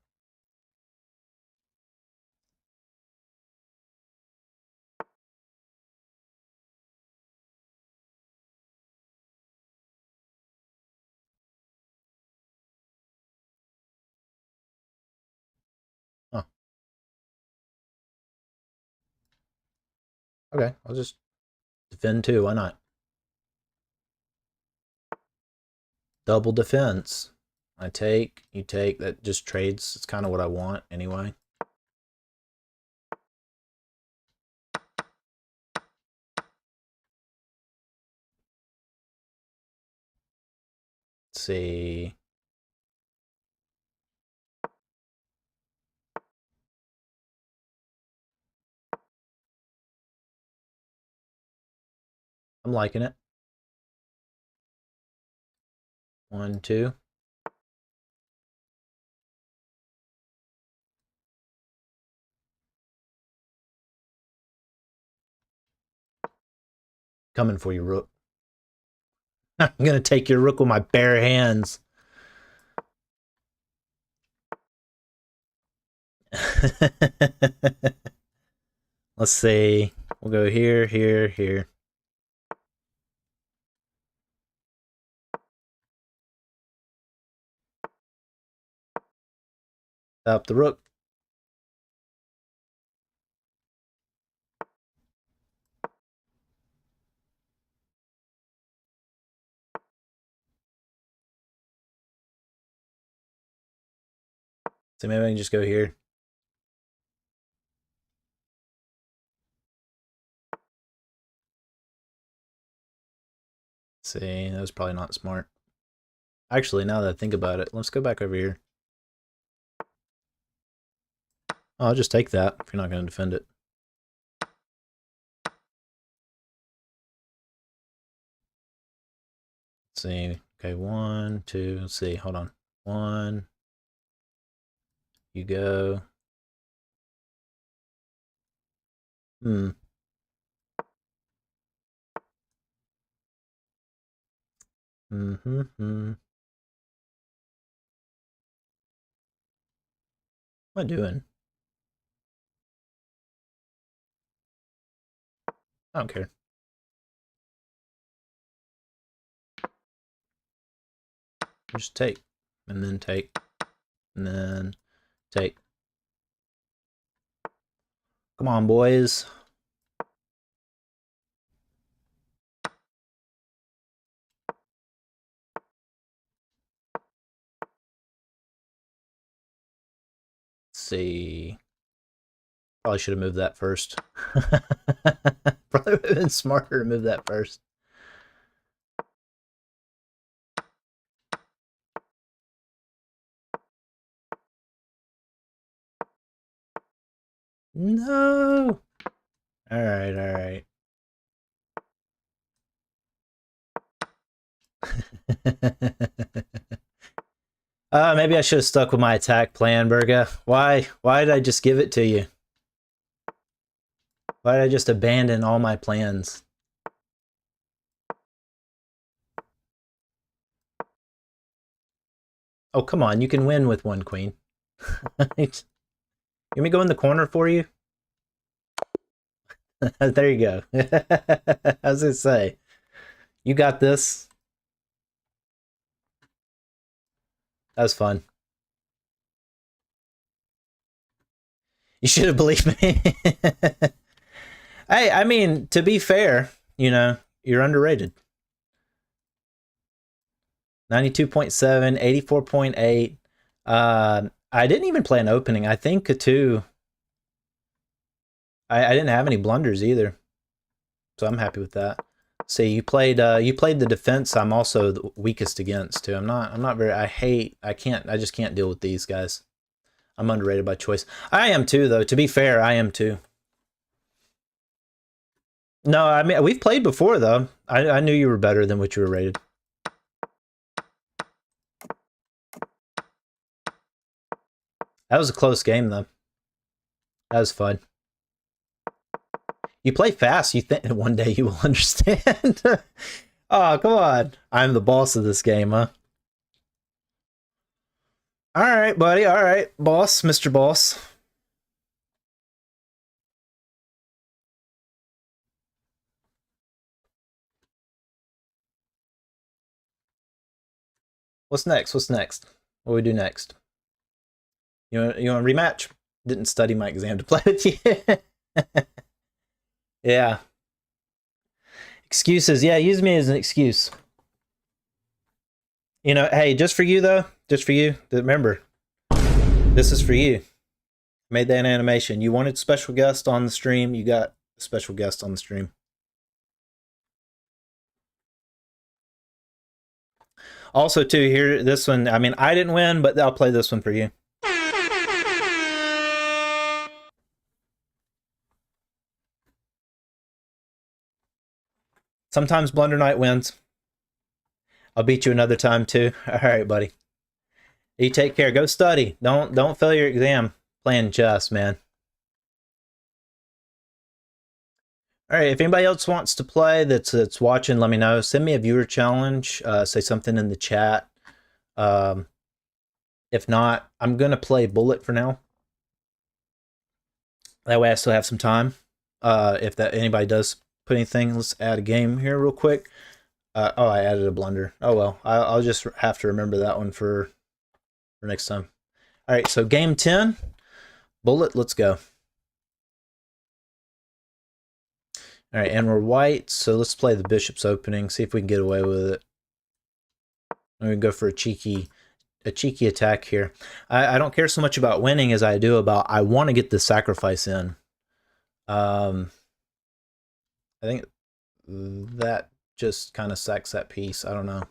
Speaker 1: Oh. Okay, I'll just defend too. Why not? Double defense. I take, you take. That just trades. It's kind of what I want anyway. Let's see. I'm liking it. 1, 2. Coming for you, rook. I'm gonna take your rook with my bare hands. Let's see. We'll go here, here, here. Up the rook. So maybe I can just go here. See, that was probably not smart. Actually, now that I think about it, let's go back over here. Oh, I'll just take that if you're not going to defend it. Let's see. Okay, 1, 2. Let's see. Hold on. 1. You go. Hmm. Mm-hmm. What am I doing? I don't care. Just take, and then take, and then take. Come on, boys. Let's see. Probably should have moved that first. Probably would have been smarter to move that first. No. All right, all right. Maybe I should have stuck with my attack plan, Berga. Why did I just give it to you? Why did I just abandon all my plans? Oh, come on, you can win with one queen. Let me go in the corner for you. There you go. I was gonna say, you got this. That was fun. You should have believed me. Hey, I mean, to be fair, you know, you're underrated. 92.7, 84.8. I didn't even play an opening. I think too. I didn't have any blunders either, so I'm happy with that. See, you played the defense. I'm also the weakest against too. I'm not very. I just can't deal with these guys. I'm underrated by choice. I am too, though. To be fair, I am too. No, I mean, we've played before, though. I knew you were better than what you were rated. That was a close game, though. That was fun. You play fast. You think one day you will understand. Oh, come on. I'm the boss of this game, huh? All right, buddy. All right, boss, Mr. Boss. What's next? What's next? What do we do next? You want a rematch? Didn't study my exam to play with you. Yeah. Excuses. Yeah, use me as an excuse. You know, hey, just for you, though. Just for you. Remember, this is for you. Made that animation. You wanted special guest on the stream. You got a special guest on the stream. Also, too, here, this one, I mean, I didn't win, but I'll play this one for you. Sometimes Blunder Knight wins. I'll beat you another time, too. All right, buddy. You take care. Go study. Don't fail your exam playing chess, man. All right, if anybody else wants to play that's watching, let me know. Send me a viewer challenge. Say something in the chat. If not, I'm going to play Bullet for now. That way I still have some time. If anybody does put anything, let's add a game here real quick. Oh, I added a blunder. Oh, well, I'll just have to remember that one for next time. All right, so game 10, Bullet, let's go. All right, and we're white, so let's play the bishop's opening, see if we can get away with it. I'm going to go for a cheeky attack here. I don't care so much about winning as I do about I want to get the sacrifice in. I think that just kind of sacks that piece. I don't know.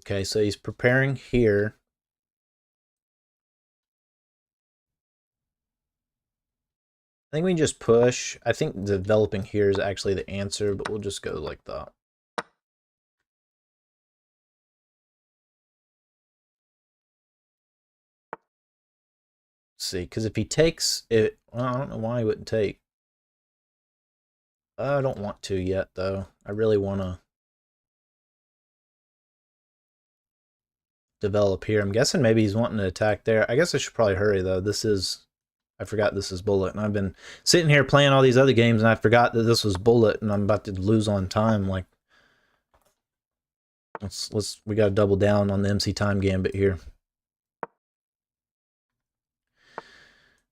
Speaker 1: Okay, so he's preparing here. I think we can just push. I think developing here is actually the answer, but we'll just go like that. See, because if he takes it, well, I don't know why he wouldn't take. I don't want to yet, though. I really want to develop here. I'm guessing maybe he's wanting to attack there. I guess I should probably hurry, though. This is I forgot this is bullet, and I've been sitting here playing all these other games, and I forgot that this was bullet, and I'm about to lose on time. Like, we got to double down on the MC time gambit here.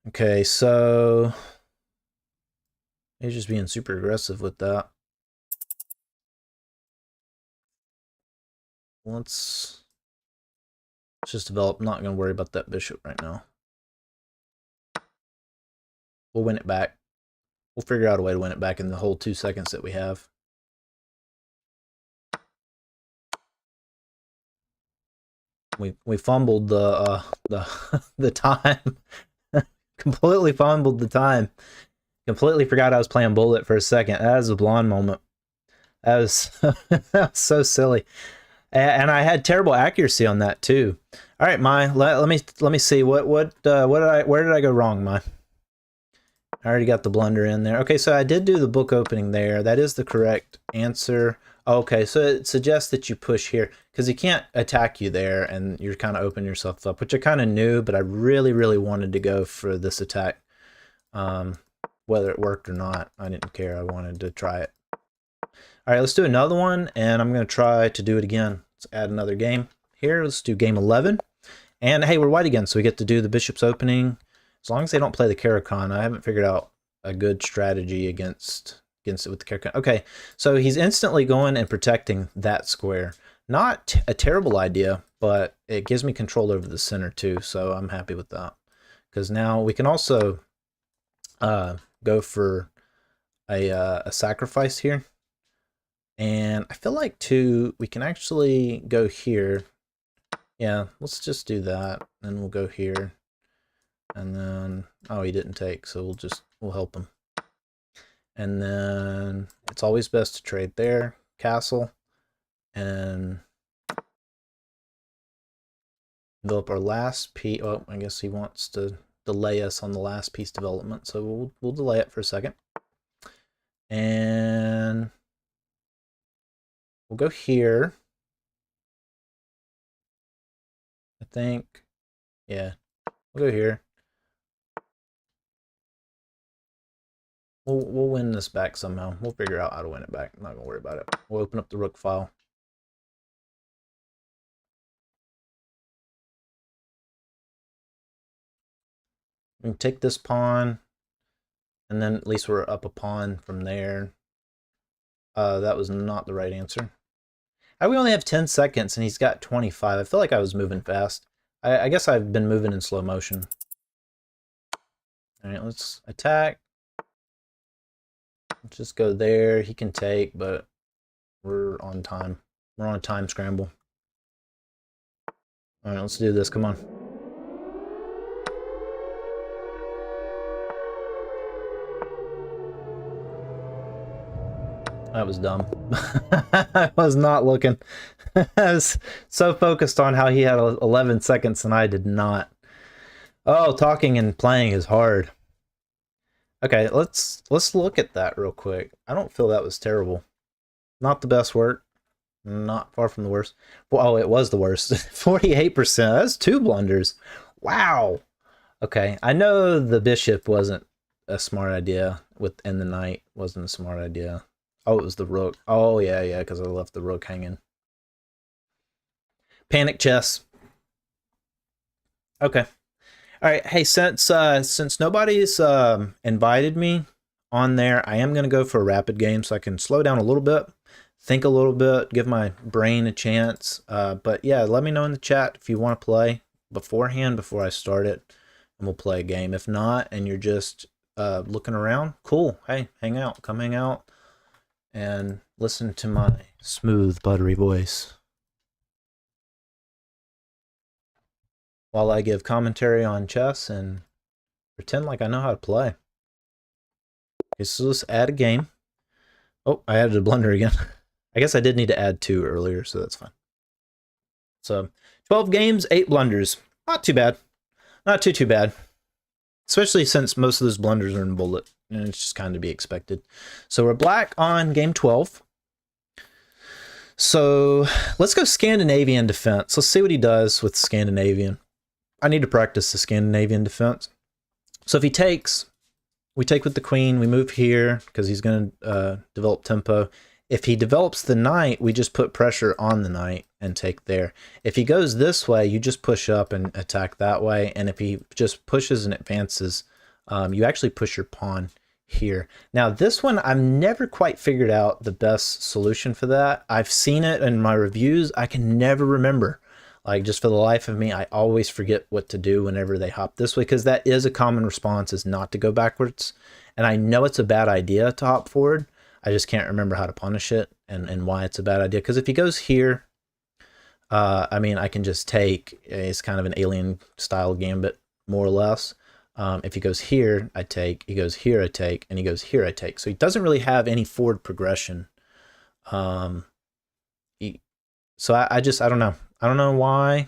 Speaker 1: Okay, so he's just being super aggressive with that. Let's just develop. I'm not going to worry about that bishop right now. We'll win it back. We'll figure out a way to win it back in the whole 2 seconds that we have. We fumbled the the time. Completely fumbled the time. Completely forgot I was playing bullet for a second. That was a blonde moment. That was, that was so silly. And I had terrible accuracy on that too. All right, Mai, let me see where did I go wrong, Mai? I already got the blunder in there. Okay, so I did do the book opening there. That is the correct answer. Okay, so it suggests that you push here because he can't attack you there, and you're kind of opening yourself up, which I kind of knew, but I really, really wanted to go for this attack. Whether it worked or not, I didn't care. I wanted to try it. All right, let's do another one, and I'm going to try to do it again. Let's add another game here. Let's do game 11. And hey, we're white again, so we get to do the bishop's opening. As long as they don't play the Caro-Kann, I haven't figured out a good strategy against it with the Caro-Kann. Okay, so he's instantly going and protecting that square. Not a terrible idea, but it gives me control over the center too, so I'm happy with that. Because now we can also go for a sacrifice here. And I feel like too, we can actually go here. Yeah, let's just do that. Then we'll go here. And then, oh, he didn't take, so we'll help him. And then it's always best to trade there, castle, and develop our last piece. Oh, I guess he wants to delay us on the last piece development, so we'll delay it for a second. And we'll go here. I think, yeah, we'll go here. We'll win this back somehow. We'll figure out how to win it back. I'm not gonna worry about it. We'll open up the rook file. We can take this pawn, and then at least we're up a pawn from there. That was not the right answer. We only have 10 seconds, and he's got 25. I feel like I was moving fast. I guess I've been moving in slow motion. All right, let's attack. Let's just go there. He can take, but we're on time. We're on a time scramble. All right, let's do this. Come on. That was dumb. I was not looking. I was so focused on how he had 11 seconds and I did not. Oh, talking and playing is hard. Okay, let's look at that real quick. I don't feel that was terrible. Not the best work. Not far from the worst. Well, oh, it was the worst. 48%. That's 2 blunders. Wow. Okay, I know the bishop wasn't a smart idea. Within the knight wasn't a smart idea. Oh, it was the rook. Oh, yeah, because I left the rook hanging. Panic chess. Okay. All right. Hey, since nobody's invited me on there, I am going to go for a rapid game so I can slow down a little bit, think a little bit, give my brain a chance. But yeah, let me know in the chat if you want to play beforehand before I start it, and we'll play a game. If not, and you're just looking around, cool. Hey, hang out. Come hang out and listen to my smooth, buttery voice while I give commentary on chess and pretend like I know how to play. Okay, so let's add a game. Oh, I added a blunder again. I guess I did need to add 2 earlier, so that's fine. So 12 games, 8 blunders. Not too bad. Not too bad. Especially since most of those blunders are in bullet, and it's just kind of to be expected. So we're black on game 12. So let's go Scandinavian defense. Let's see what he does with Scandinavian. I need to practice the Scandinavian defense. So if he takes, we take with the queen, we move here because he's going to develop tempo. If he develops the knight, we just put pressure on the knight and take there. If he goes this way, you just push up and attack that way. And if he just pushes and advances, you actually push your pawn here. Now this one, I've never quite figured out the best solution for that. I've seen it in my reviews. I can never remember. Like, just for the life of me, I always forget what to do whenever they hop this way, because that is a common response, is not to go backwards. And I know it's a bad idea to hop forward. I just can't remember how to punish it and why it's a bad idea. Because if he goes here, I mean, I can just take. It's kind of an alien style gambit, more or less. If he goes here, I take. He goes here, I take. And he goes here, I take. So he doesn't really have any forward progression. So I don't know. I don't know why. I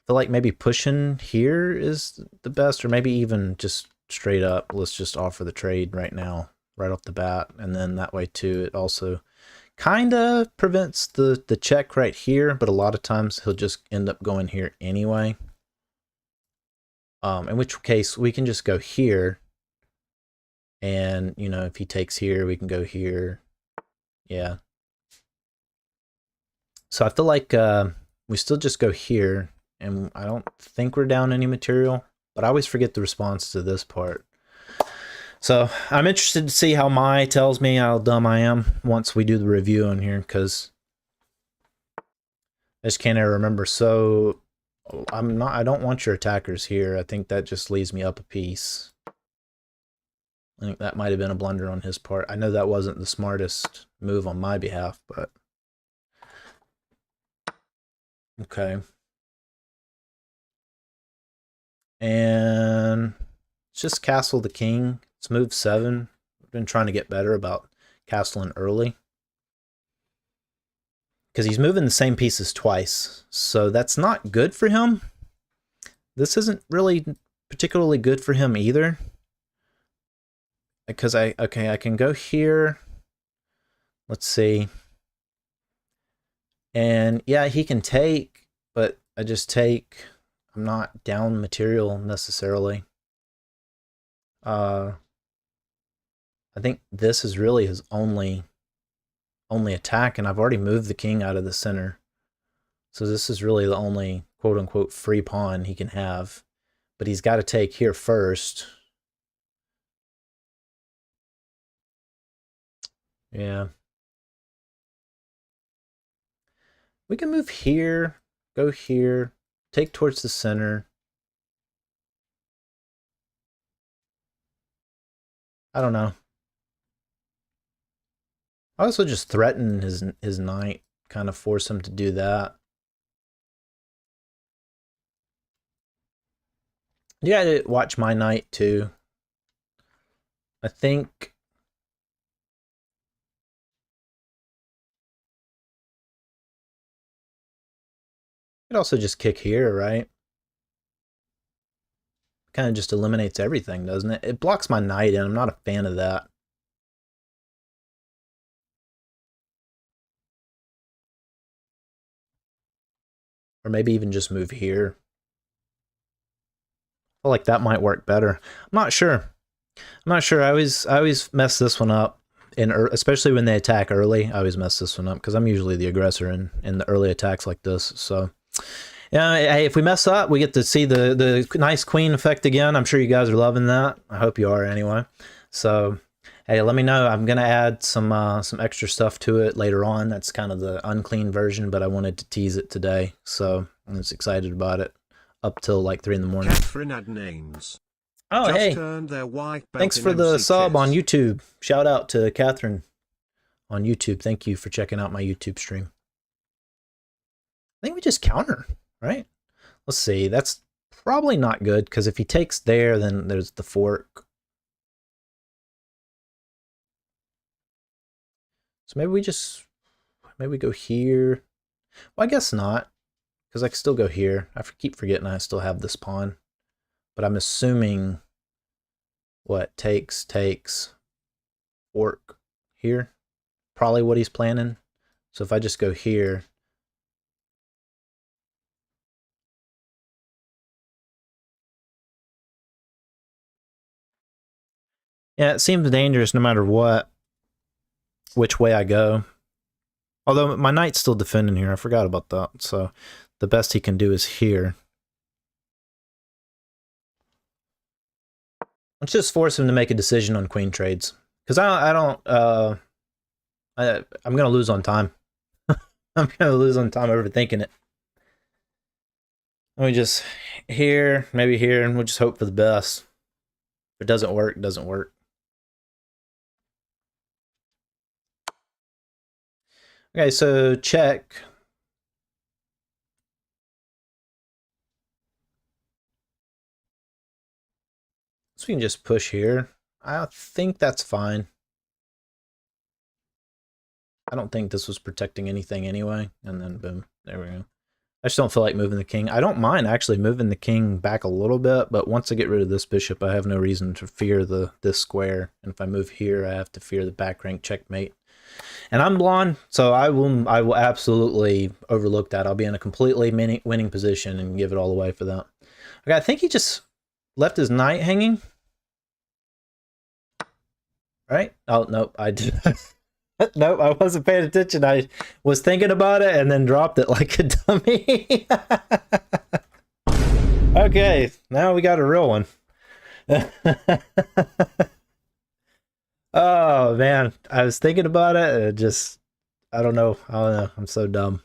Speaker 1: feel like maybe pushing here is the best, or maybe even just straight up. Let's just offer the trade right now, right off the bat. And then that way too, it also kind of prevents the check right here, but a lot of times he'll just end up going here anyway. In which case we can just go here. And, you know, if he takes here, we can go here. Yeah. So I feel like we still just go here, and I don't think we're down any material, but I always forget the response to this part. So I'm interested to see how Mai tells me how dumb I am once we do the review on here, because I just can't ever remember. So I don't want your attackers here. I think that just leaves me up a piece. I think that might have been a blunder on his part. I know that wasn't the smartest move on my behalf, but okay. And let's just castle the king. It's move 7. I've been trying to get better about castling early, because he's moving the same pieces twice. So that's not good for him. This isn't really particularly good for him either. Because I can go here. Let's see. And yeah, he can take, but I just take. I'm not down material necessarily. I think this is really his only attack, and I've already moved the king out of the center. So this is really the only quote-unquote free pawn he can have. But he's got to take here first. Yeah. We can move here, go here, take towards the center. I don't know. I also just threaten his knight, kind of force him to do that. You gotta watch my knight too. I think you could also just kick here, right? Kind of just eliminates everything, doesn't it? It blocks my knight in. I'm not a fan of that. Or maybe even just move here. I feel like that might work better. I'm not sure. I always mess this one up, and especially when they attack early. I always mess this one up because I'm usually the aggressor in the early attacks like this. So yeah, hey, if we mess up, we get to see the nice queen effect again. I'm sure you guys are loving that. I hope you are anyway. So hey, let me know. I'm gonna add some extra stuff to it later on. That's kind of the unclean version, but I wanted to tease it today, so I'm just excited about it. Up till like 3 in the morning.
Speaker 2: Catherine had names.
Speaker 1: Oh,
Speaker 2: Just
Speaker 1: hey,
Speaker 2: turned their white belt
Speaker 1: thanks
Speaker 2: in
Speaker 1: for the
Speaker 2: MC
Speaker 1: sub on
Speaker 2: chess.
Speaker 1: YouTube. Shout out to Catherine on YouTube. Thank you for checking out my YouTube stream. I think we just counter, right? Let's see. That's probably not good, because if he takes there, then there's the fork. So maybe we go here. Well, I guess not, because I can still go here. I keep forgetting I still have this pawn. But I'm assuming what takes fork here. Probably what he's planning. So if I just go here, Yeah, it seems dangerous no matter which way I go. Although my knight's still defending here. I forgot about that. So the best he can do is here. Let's just force him to make a decision on queen trades. Because I'm going to lose on time. I'm going to lose on time overthinking it. Let me just here, maybe here, and we'll just hope for the best. If it doesn't work, it doesn't work. Okay, so check. So we can just push here. I think that's fine. I don't think this was protecting anything anyway. And then boom, there we go. I just don't feel like moving the king. I don't mind actually moving the king back a little bit, but once I get rid of this bishop, I have no reason to fear this square. And if I move here, I have to fear the back rank checkmate. And I'm blonde, so I will absolutely overlook that. I'll be in a completely winning position and give it all away for that. Okay, I think he just left his knight hanging. Right? Oh, nope, I did. Nope, I wasn't paying attention. I was thinking about it and then dropped it like a dummy. Okay, now we got a real one. Oh man, I was thinking about it and it just I don't know. I'm so dumb.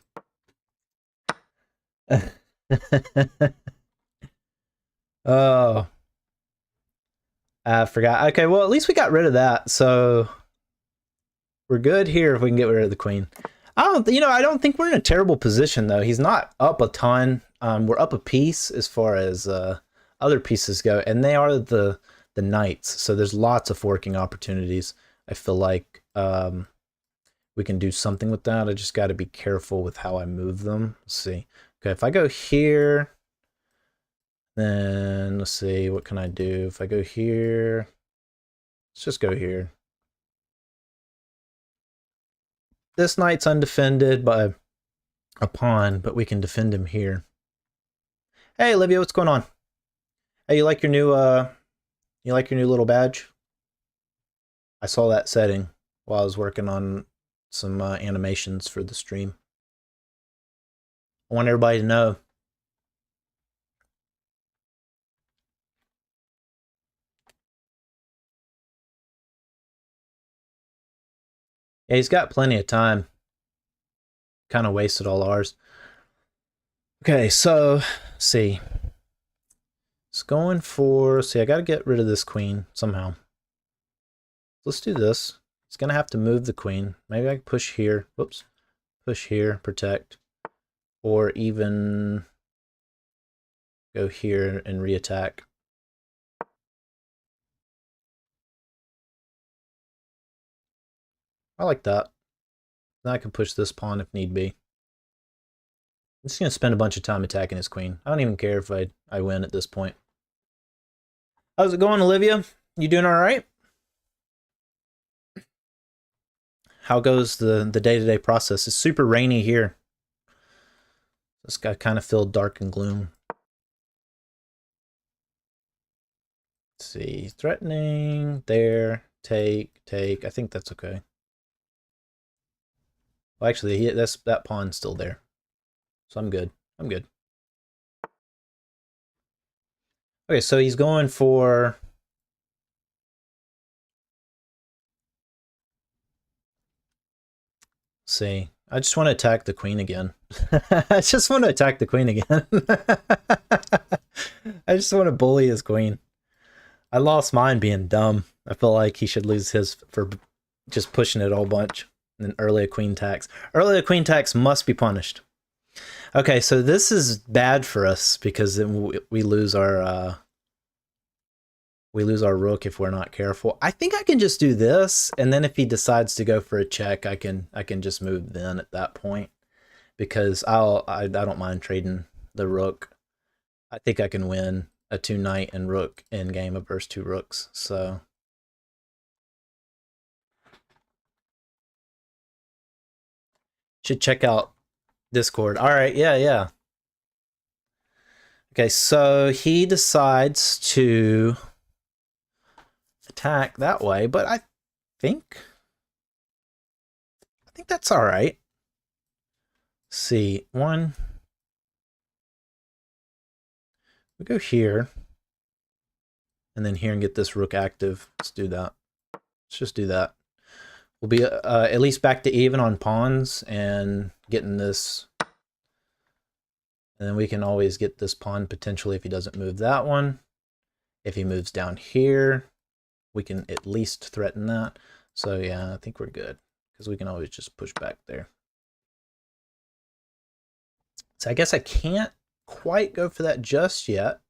Speaker 1: Oh, I forgot. Okay, well at least we got rid of that, so we're good here if we can get rid of the queen. I don't think we're in a terrible position though. He's not up a ton. We're up a piece as far as other pieces go, and they are the knights. So there's lots of forking opportunities. I feel like we can do something with that. I just got to be careful with how I move them. Let's see. Okay, if I go here, then let's see, what can I do? If I go here, let's just go here. This knight's undefended by a pawn, but we can defend him here. Hey, Olivia, what's going on? Hey, you like your new little badge? I saw that setting while I was working on some animations for the stream. I want everybody to know. Yeah, he's got plenty of time. Kind of wasted all ours. Okay, so let's see. It's going for, see, I got to get rid of this queen somehow. Let's do this. It's going to have to move the queen. Maybe I can push here. Whoops. Push here, protect. Or even go here and reattack. I like that. Then I can push this pawn if need be. I'm just going to spend a bunch of time attacking his queen. I don't even care if I win at this point. How's it going, Olivia? You doing all right? How goes the day-to-day process? It's super rainy here. This guy kind of feel dark and gloom. Let's see. Threatening. There. Take. Take. I think that's okay. Well, actually, that pawn's still there. So I'm good. I'm good. Okay, so he's going for... Let's see. I just want to attack the queen again. I just want to attack the queen again. I just want to bully his queen. I lost mine being dumb. I feel like he should lose his for just pushing it a whole bunch. And then early a queen tax. Early a queen tax must be punished. Okay, so this is bad for us because then we lose our rook if we're not careful. I think I can just do this, and then if he decides to go for a check, I can just move then at that point because I don't mind trading the rook. I think I can win a 2 knight and rook in game versus 2 rooks. So should check out Discord. All right, yeah. Okay, so he decides to attack that way, but I think that's all right. See, one. We go here, and then here and get this rook active. Let's do that. Let's just do that. We'll be at least back to even on pawns and getting this. And then we can always get this pawn potentially if he doesn't move that one. If he moves down here, we can at least threaten that. So yeah, I think we're good because we can always just push back there. So I guess I can't quite go for that just yet.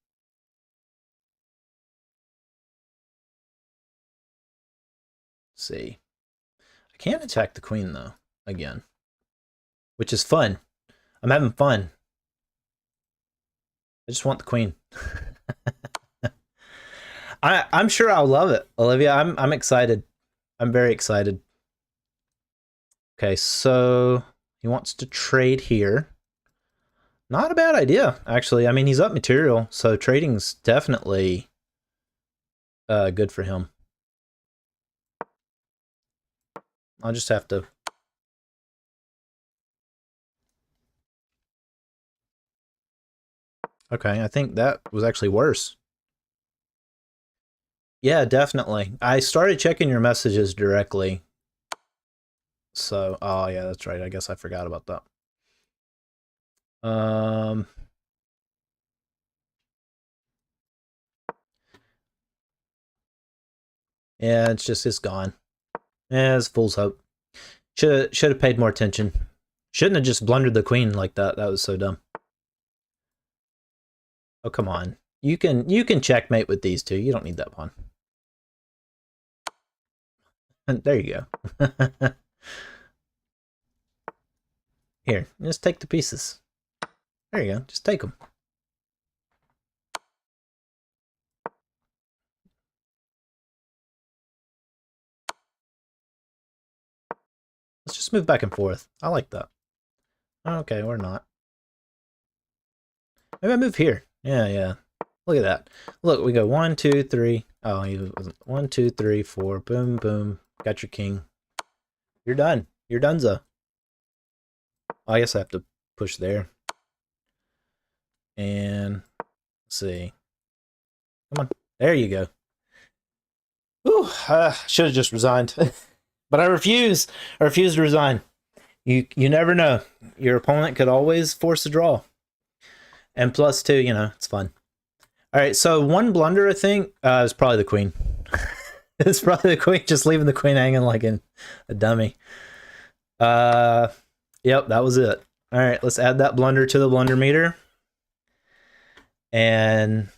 Speaker 1: Let's see. I can't attack the queen though, again. Which is fun. I'm having fun. I just want the queen. I'm sure I'll love it, Olivia. I'm excited. I'm very excited. Okay, so he wants to trade here. Not a bad idea, actually. I mean, he's up material, so trading's definitely good for him. I'll just have to... Okay, I think that was actually worse. Yeah, definitely. I started checking your messages directly. So, oh yeah, that's right. I guess I forgot about that. Yeah, it's gone. Yeah, it's fool's hope. Should have paid more attention. Shouldn't have just blundered the queen like that. That was so dumb. Oh, come on. You can checkmate with these two. You don't need that pawn. And there you go. Here, just take the pieces. There you go. Just take them. Let's just move back and forth. I like that. Okay, or not. Maybe I move here. Yeah. Look at that. Look, we go 1, 2, 3. Oh, he wasn't. 1, 2, 3, 4. Boom, boom. Got your king. You're done. You're donezo. Oh, I guess I have to push there. And let's see. Come on. There you go. Ooh, should have just resigned. But I refuse. I refuse to resign. You never know. Your opponent could always force a draw. And plus two, you know, it's fun. All right, so one blunder, I think, is probably the queen. It's probably the queen, just leaving the queen hanging like a dummy. Yep, that was it. All right, let's add that blunder to the blunder meter. And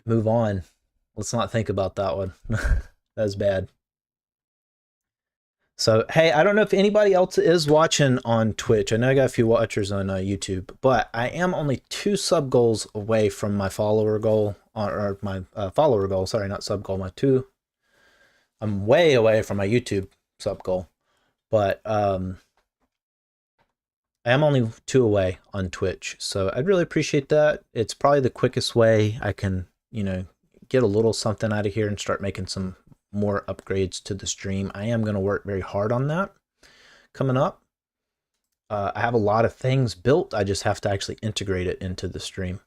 Speaker 1: move on. Let's not think about that one. That was bad. So, hey, I don't know if anybody else is watching on Twitch. I know I got a few watchers on YouTube, but I am only 2 sub goals away from my follower goal, or my follower goal. Sorry, not sub goal, my 2. I'm way away from my YouTube sub goal, but I am only 2 away on Twitch. So I'd really appreciate that. It's probably the quickest way I can, you know, get a little something out of here and start making some more upgrades to the stream. I am going to work very hard on that coming up. I have a lot of things built. I just have to actually integrate it into the stream.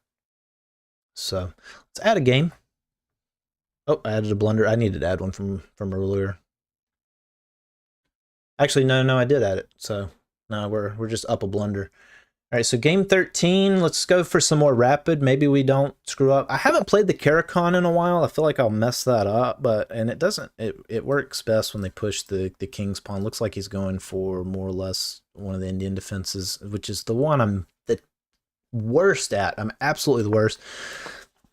Speaker 1: So let's add a game. Oh, I added a blunder. I needed to add one from earlier. Actually, no, I did add it. So no, we're just up a blunder. All right, so game 13, let's go for some more rapid. Maybe we don't screw up. I haven't played the Caro-Kann in a while. I feel like I'll mess that up, and it doesn't. It works best when they push the king's pawn. Looks like he's going for more or less one of the Indian defenses, which is the one I'm the worst at. I'm absolutely the worst.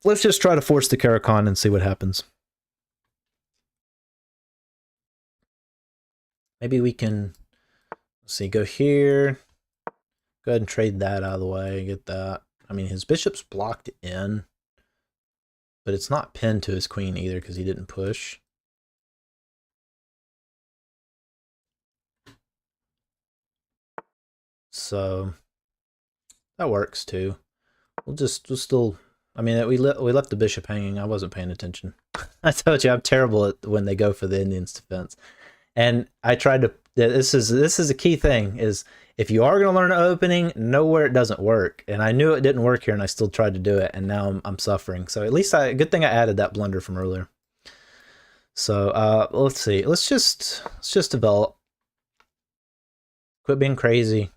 Speaker 1: Let's just try to force the Caro-Kann and see what happens. Maybe we can, let's see, go here. Go ahead and trade that out of the way. Get that. I mean, his bishop's blocked in, but it's not pinned to his queen either because he didn't push. So that works too. We'll still I mean, we left the bishop hanging. I wasn't paying attention. I told you I'm terrible at when they go for the Indians' defense. And I tried to. This is a key thing: is if you are going to learn an opening, know where it doesn't work. And I knew it didn't work here, and I still tried to do it, and now I'm suffering. So at least good thing I added that blunder from earlier. So let's see. Let's just develop. Quit being crazy.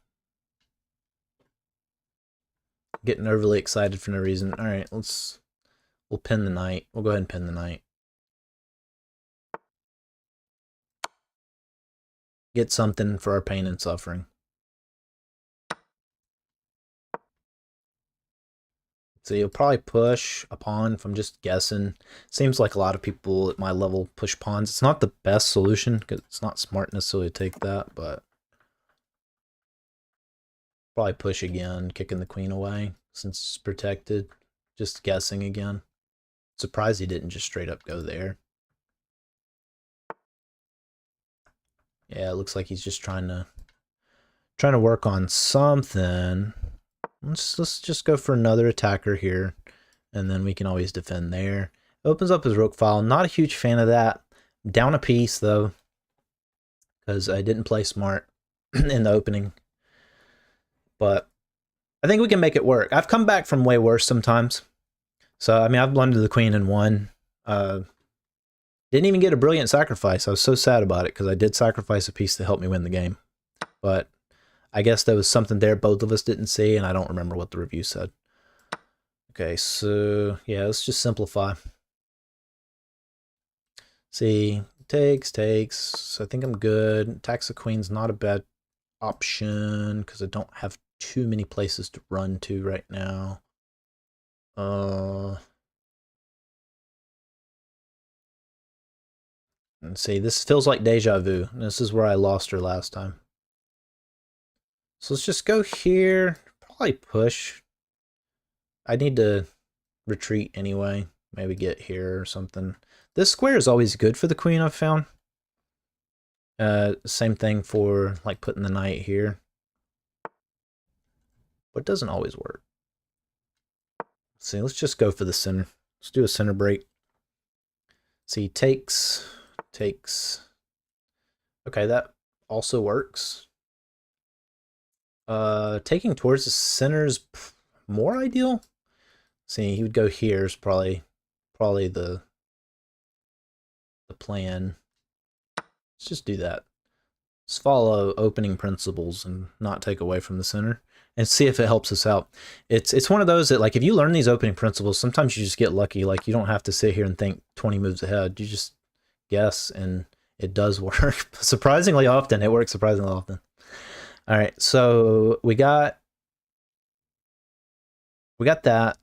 Speaker 1: Getting overly excited for no reason. All right, we'll pin the knight. We'll go ahead and pin the knight. Get something for our pain and suffering. So you'll probably push a pawn if I'm just guessing. Seems like a lot of people at my level push pawns. It's not the best solution because it's not smart necessarily to take that, but probably push again, kicking the queen away since it's protected. Just guessing again. Surprised he didn't just straight up go there. Yeah, it looks like he's just trying to work on something. Let's just go for another attacker here, and then we can always defend there. Opens up his rook file. Not a huge fan of that. Down a piece though, because I didn't play smart in the opening. But I think we can make it work. I've come back from way worse sometimes. So, I mean, I've blundered the queen and won. Didn't even get a brilliant sacrifice. I was so sad about it because I did sacrifice a piece to help me win the game. But I guess there was something there both of us didn't see, and I don't remember what the review said. Okay, so, yeah, let's just simplify. See, takes. So I think I'm good. Attacks the queen's not a bad option because I don't have too many places to run to right now. Let's see, this feels like deja vu. This is where I lost her last time. So let's just go here. Probably push. I need to retreat anyway. Maybe get here or something. This square is always good for the queen, I've found. Same thing for like putting the knight here. But it doesn't always work. See, let's just go for the center. Let's do a center break. See, takes. Okay, that also works. Taking towards the center is more ideal. See, he would go here is probably the plan. Let's just do that. Let's follow opening principles and not take away from the center and see if it helps us out. It's one of those that, like, if you learn these opening principles, sometimes you just get lucky. Like, you don't have to sit here and think 20 moves ahead. You just guess, and it does work. Surprisingly often. It works surprisingly often. All right, so we got that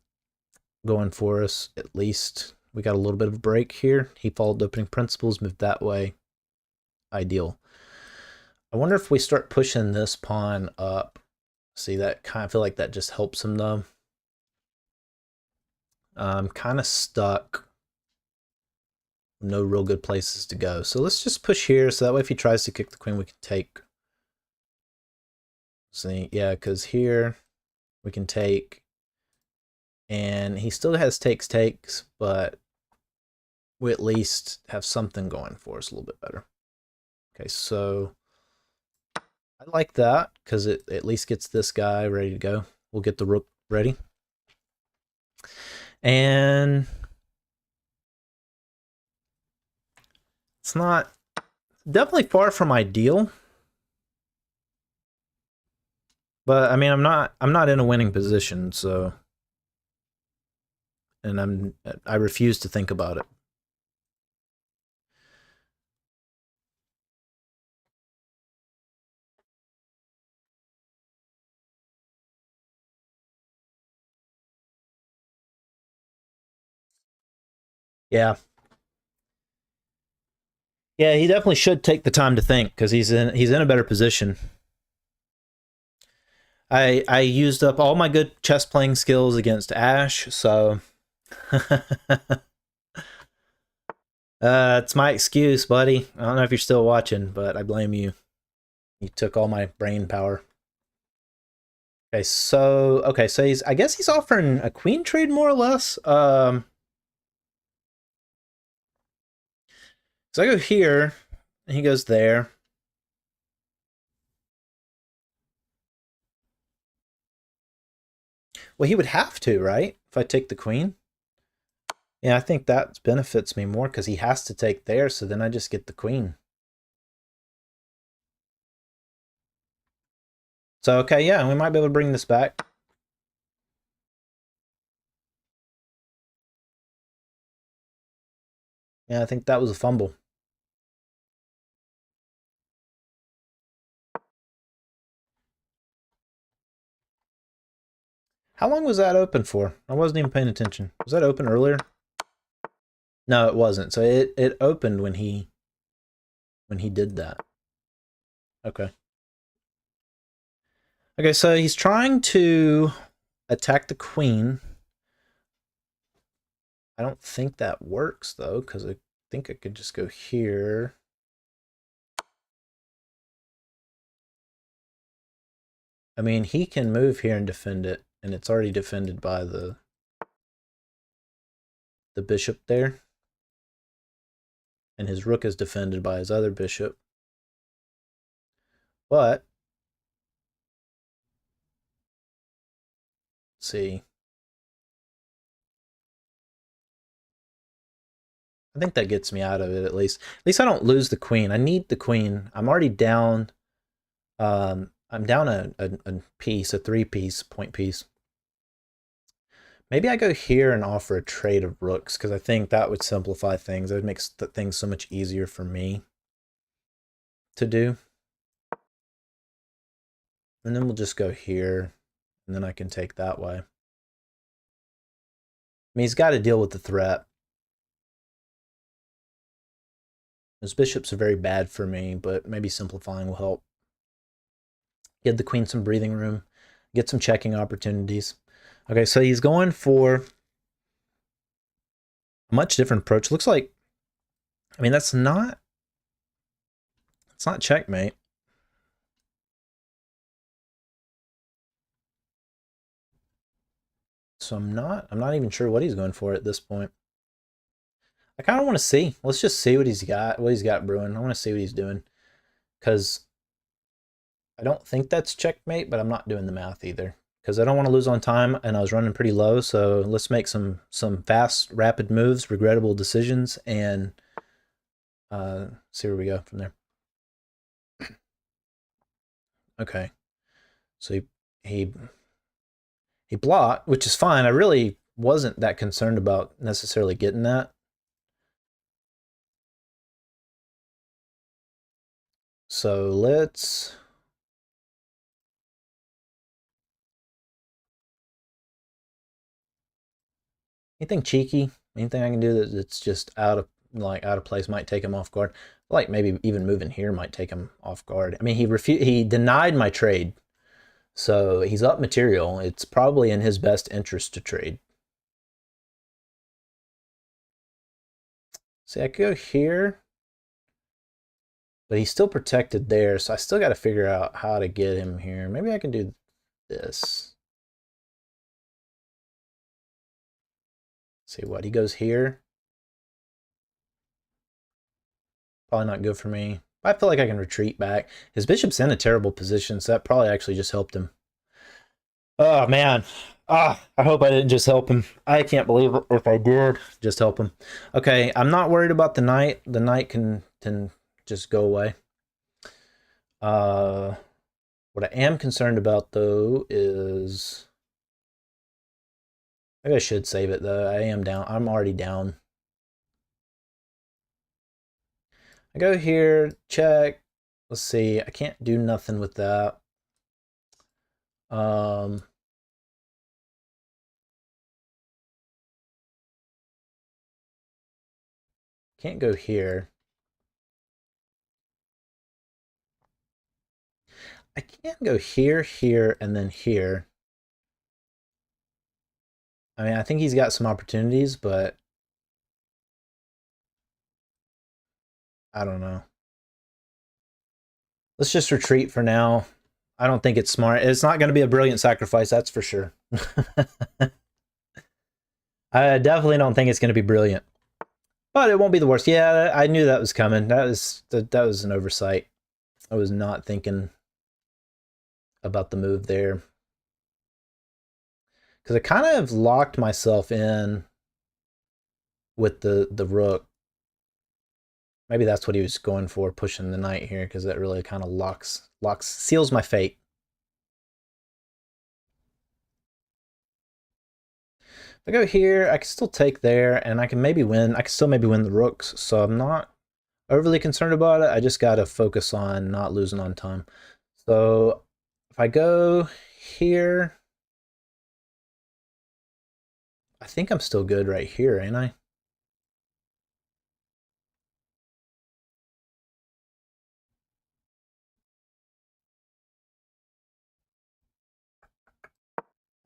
Speaker 1: going for us, at least. We got a little bit of a break here. He followed the opening principles, moved that way. Ideal. I wonder if we start pushing this pawn up. See, that kind of feel like that just helps him though. I'm kind of stuck. No real good places to go. So let's just push here, so that way if he tries to kick the queen, we can take. See, yeah, because here we can take, and he still has takes, but we at least have something going for us a little bit better. Okay, so I like that because it at least gets this guy ready to go. We'll get the rook ready. And it's not definitely far from ideal. But I mean, I'm not in a winning position, so, and I refuse to think about it. Yeah. Yeah, he definitely should take the time to think because he's in a better position. I used up all my good chess playing skills against Ash, so it's my excuse, buddy. I don't know if you're still watching, but I blame you. You took all my brain power. Okay, so I guess he's offering a queen trade more or less. So I go here, and he goes there. Well, he would have to, right? If I take the queen. Yeah, I think that benefits me more because he has to take there, so then I just get the queen. So, okay, yeah, we might be able to bring this back. Yeah, I think that was a fumble. How long was that open for? I wasn't even paying attention. Was that open earlier? No, it wasn't. So it opened when he did that. Okay. Okay, so he's trying to attack the queen. I don't think that works though, because I think I could just go here. I mean, he can move here and defend it, and it's already defended by the bishop there. And his rook is defended by his other bishop. But let's see. I think that gets me out of it at least. At least I don't lose the queen. I need the queen. I'm already down. I'm down a piece, a 3-piece point piece. Maybe I go here and offer a trade of rooks because I think that would simplify things. It would make things so much easier for me to do. And then we'll just go here, and then I can take that way. I mean, he's got to deal with the threat. Those bishops are very bad for me, but maybe simplifying will help. Give the queen some breathing room, get some checking opportunities. Okay, so he's going for a much different approach. Looks like, I mean, it's not checkmate. So I'm not even sure what he's going for at this point. I kind of want to see. Let's just see what he's got brewing. I want to see what he's doing. Because I don't think that's checkmate, but I'm not doing the math either. Because I don't want to lose on time, and I was running pretty low, so let's make some fast, rapid moves, regrettable decisions, and see where we go from there. Okay. So he blocked, which is fine. I really wasn't that concerned about necessarily getting that. So let's... Anything cheeky? Anything I can do that's just out of place might take him off guard. Like maybe even moving here might take him off guard. I mean, he denied my trade. So he's up material. It's probably in his best interest to trade. See, I could go here, but he's still protected there, so I still got to figure out how to get him here. Maybe I can do this. See what, he goes here. Probably not good for me. I feel like I can retreat back. His bishop's in a terrible position, so that probably actually just helped him. Oh, man. I hope I didn't just help him. I can't believe it if I did just help him. Okay, I'm not worried about the knight. The knight can just go away. What I am concerned about, though, is... Maybe I should save it, though. I am down. I'm already down. I go here, check. Let's see. I can't do nothing with that. Can't go here. I can't go here, here, and then here. I mean, I think he's got some opportunities, but I don't know. Let's just retreat for now. I don't think it's smart. It's not going to be a brilliant sacrifice, that's for sure. I definitely don't think it's going to be brilliant. But it won't be the worst. Yeah, I knew that was coming. That was an oversight. I was not thinking about the move there. Because I kind of locked myself in with the rook. Maybe that's what he was going for, pushing the knight here, because that really kind of seals my fate. If I go here, I can still take there, and I can maybe win. I can still maybe win the rooks, so I'm not overly concerned about it. I just got to focus on not losing on time. So if I go here, I think I'm still good right here, ain't I?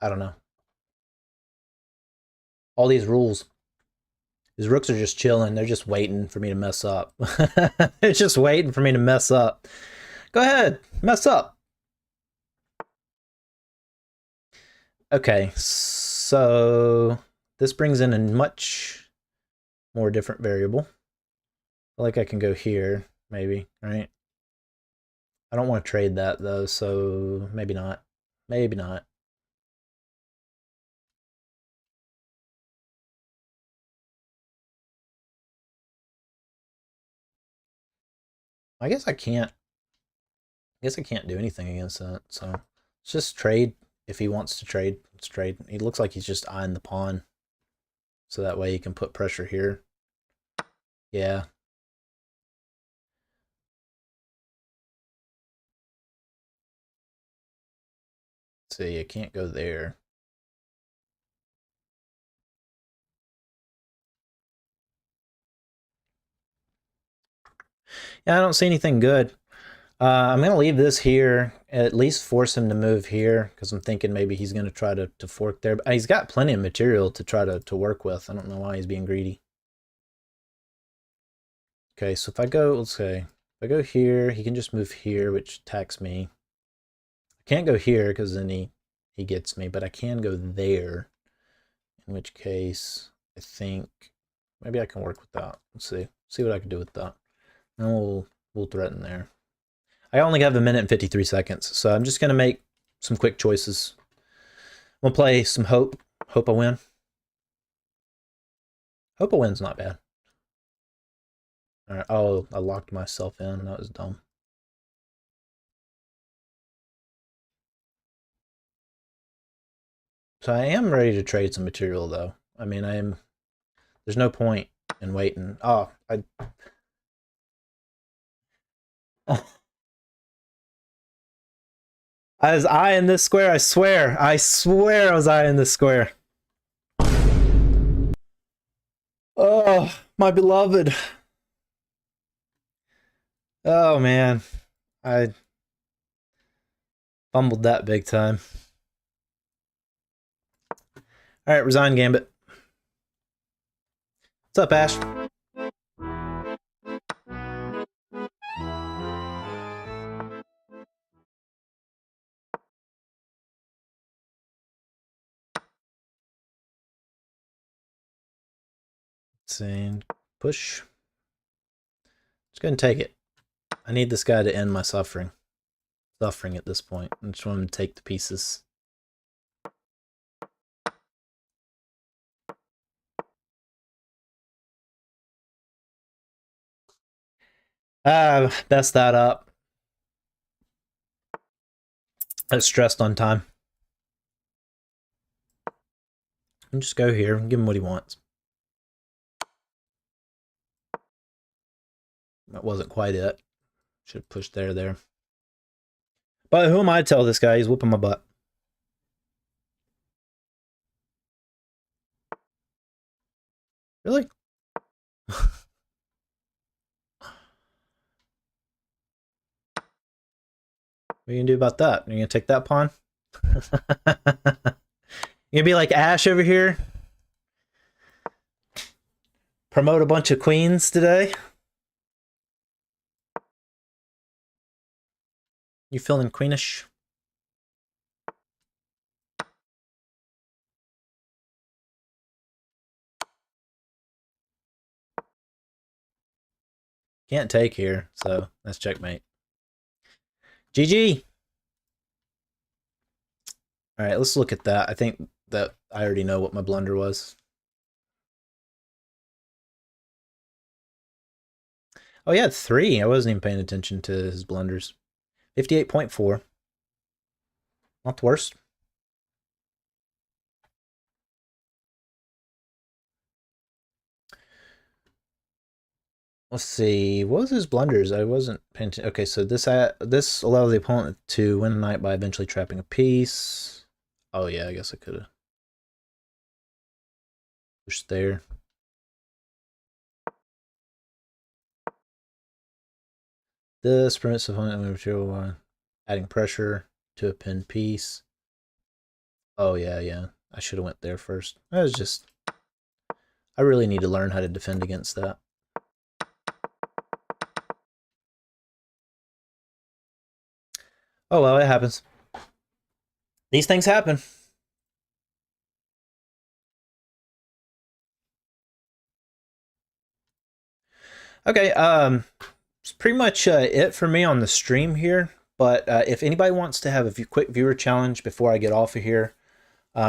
Speaker 1: I don't know. All these rules. These rooks are just chilling. They're just waiting for me to mess up. They're just waiting for me to mess up. Go ahead, mess up. Okay, so this brings in a much more different variable. I feel like I can go here, maybe, right? I don't want to trade that though, so maybe not. Maybe not. I guess I can't. I guess I can't do anything against that. So let's just trade. If he wants to trade, let's trade. He looks like he's just eyeing the pawn, so that way he can put pressure here. Yeah. See, I can't go there. Yeah, I don't see anything good. I'm going to leave this here, at least force him to move here, because I'm thinking maybe he's going to try to fork there. But he's got plenty of material to try to work with. I don't know why he's being greedy. Okay, so if I go, let's say, if I go here, he can just move here, which attacks me. I can't go here, because then he gets me, but I can go there, in which case, I think maybe I can work with that. Let's see what I can do with that. And we'll threaten there. I only have 1 minute and 53 seconds, so I'm just going to make some quick choices. We'll play some Hope. Hope I win. Hope I win's not bad. All right. Oh, I locked myself in. That was dumb. So I am ready to trade some material, though. I mean, there's no point in waiting. Oh, I was eyeing this square, I swear. I swear I was eyeing this square. Oh, my beloved. Oh, man. I fumbled that big time. All right, resign Gambit. What's up, Ash? And push. Just go ahead and take it. I need this guy to end my suffering. Suffering at this point. I just want him to take the pieces. Best that up. I was stressed on time. And just go here and give him what he wants. That wasn't quite it. Should have pushed there. But who am I to tell this guy? He's whooping my butt. Really? What are you gonna do about that? Are you gonna take that pawn? You gonna be like Ash over here? Promote a bunch of queens today? You feeling queenish? Can't take here, so that's checkmate. GG! Alright, let's look at that. I think that I already know what my blunder was. Oh, yeah, 3. I wasn't even paying attention to his blunders. 58.4. Not the worst. Let's see. What was his blunders? I wasn't paying attention. Okay, so this allows the opponent to win a knight by eventually trapping a piece. Oh yeah, I guess I could have pushed there. This permits the opponent to material adding pressure to a pinned piece. Oh yeah. I should have went there first. I really need to learn how to defend against that. Oh well, it happens. These things happen. Okay, it's pretty much it for me on the stream here. But if anybody wants to have a quick viewer challenge before I get off of here,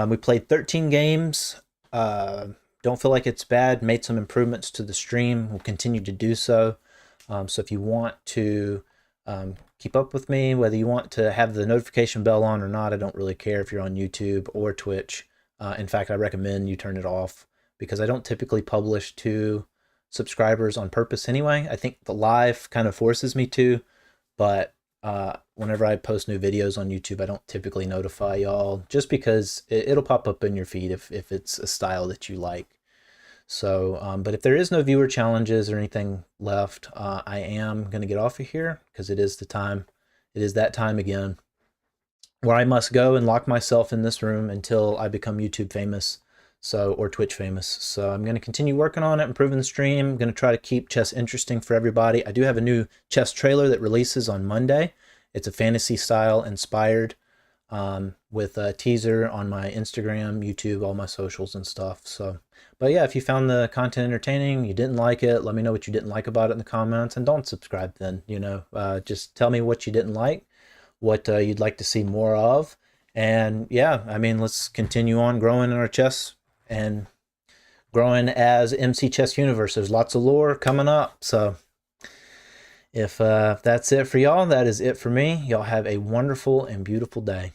Speaker 1: we played 13 games. Don't feel like it's bad. Made some improvements to the stream. We'll continue to do so. So if you want to keep up with me, whether you want to have the notification bell on or not, I don't really care if you're on YouTube or Twitch. In fact, I recommend you turn it off because I don't typically publish to subscribers on purpose anyway. I think the live kind of forces me to, but whenever I post new videos on YouTube, I don't typically notify y'all just because it'll pop up in your feed if it's a style that you like. So, but if there is no viewer challenges or anything left, I am going to get off of here because it is that time again where I must go and lock myself in this room until I become YouTube famous. Or Twitch famous. So I'm going to continue working on it, improving the stream. I'm going to try to keep chess interesting for everybody. I do have a new chess trailer that releases on Monday. It's a fantasy style inspired with a teaser on my Instagram, YouTube, all my socials and stuff. So, but yeah, if you found the content entertaining, you didn't like it, let me know what you didn't like about it in the comments, and don't subscribe then, just tell me what you didn't like, what you'd like to see more of. And yeah, I mean, let's continue on growing in our chess and growing as MC Chess Universe. There's lots of lore coming up. So if that's it for y'all, that is it for me. Y'all have a wonderful and beautiful day.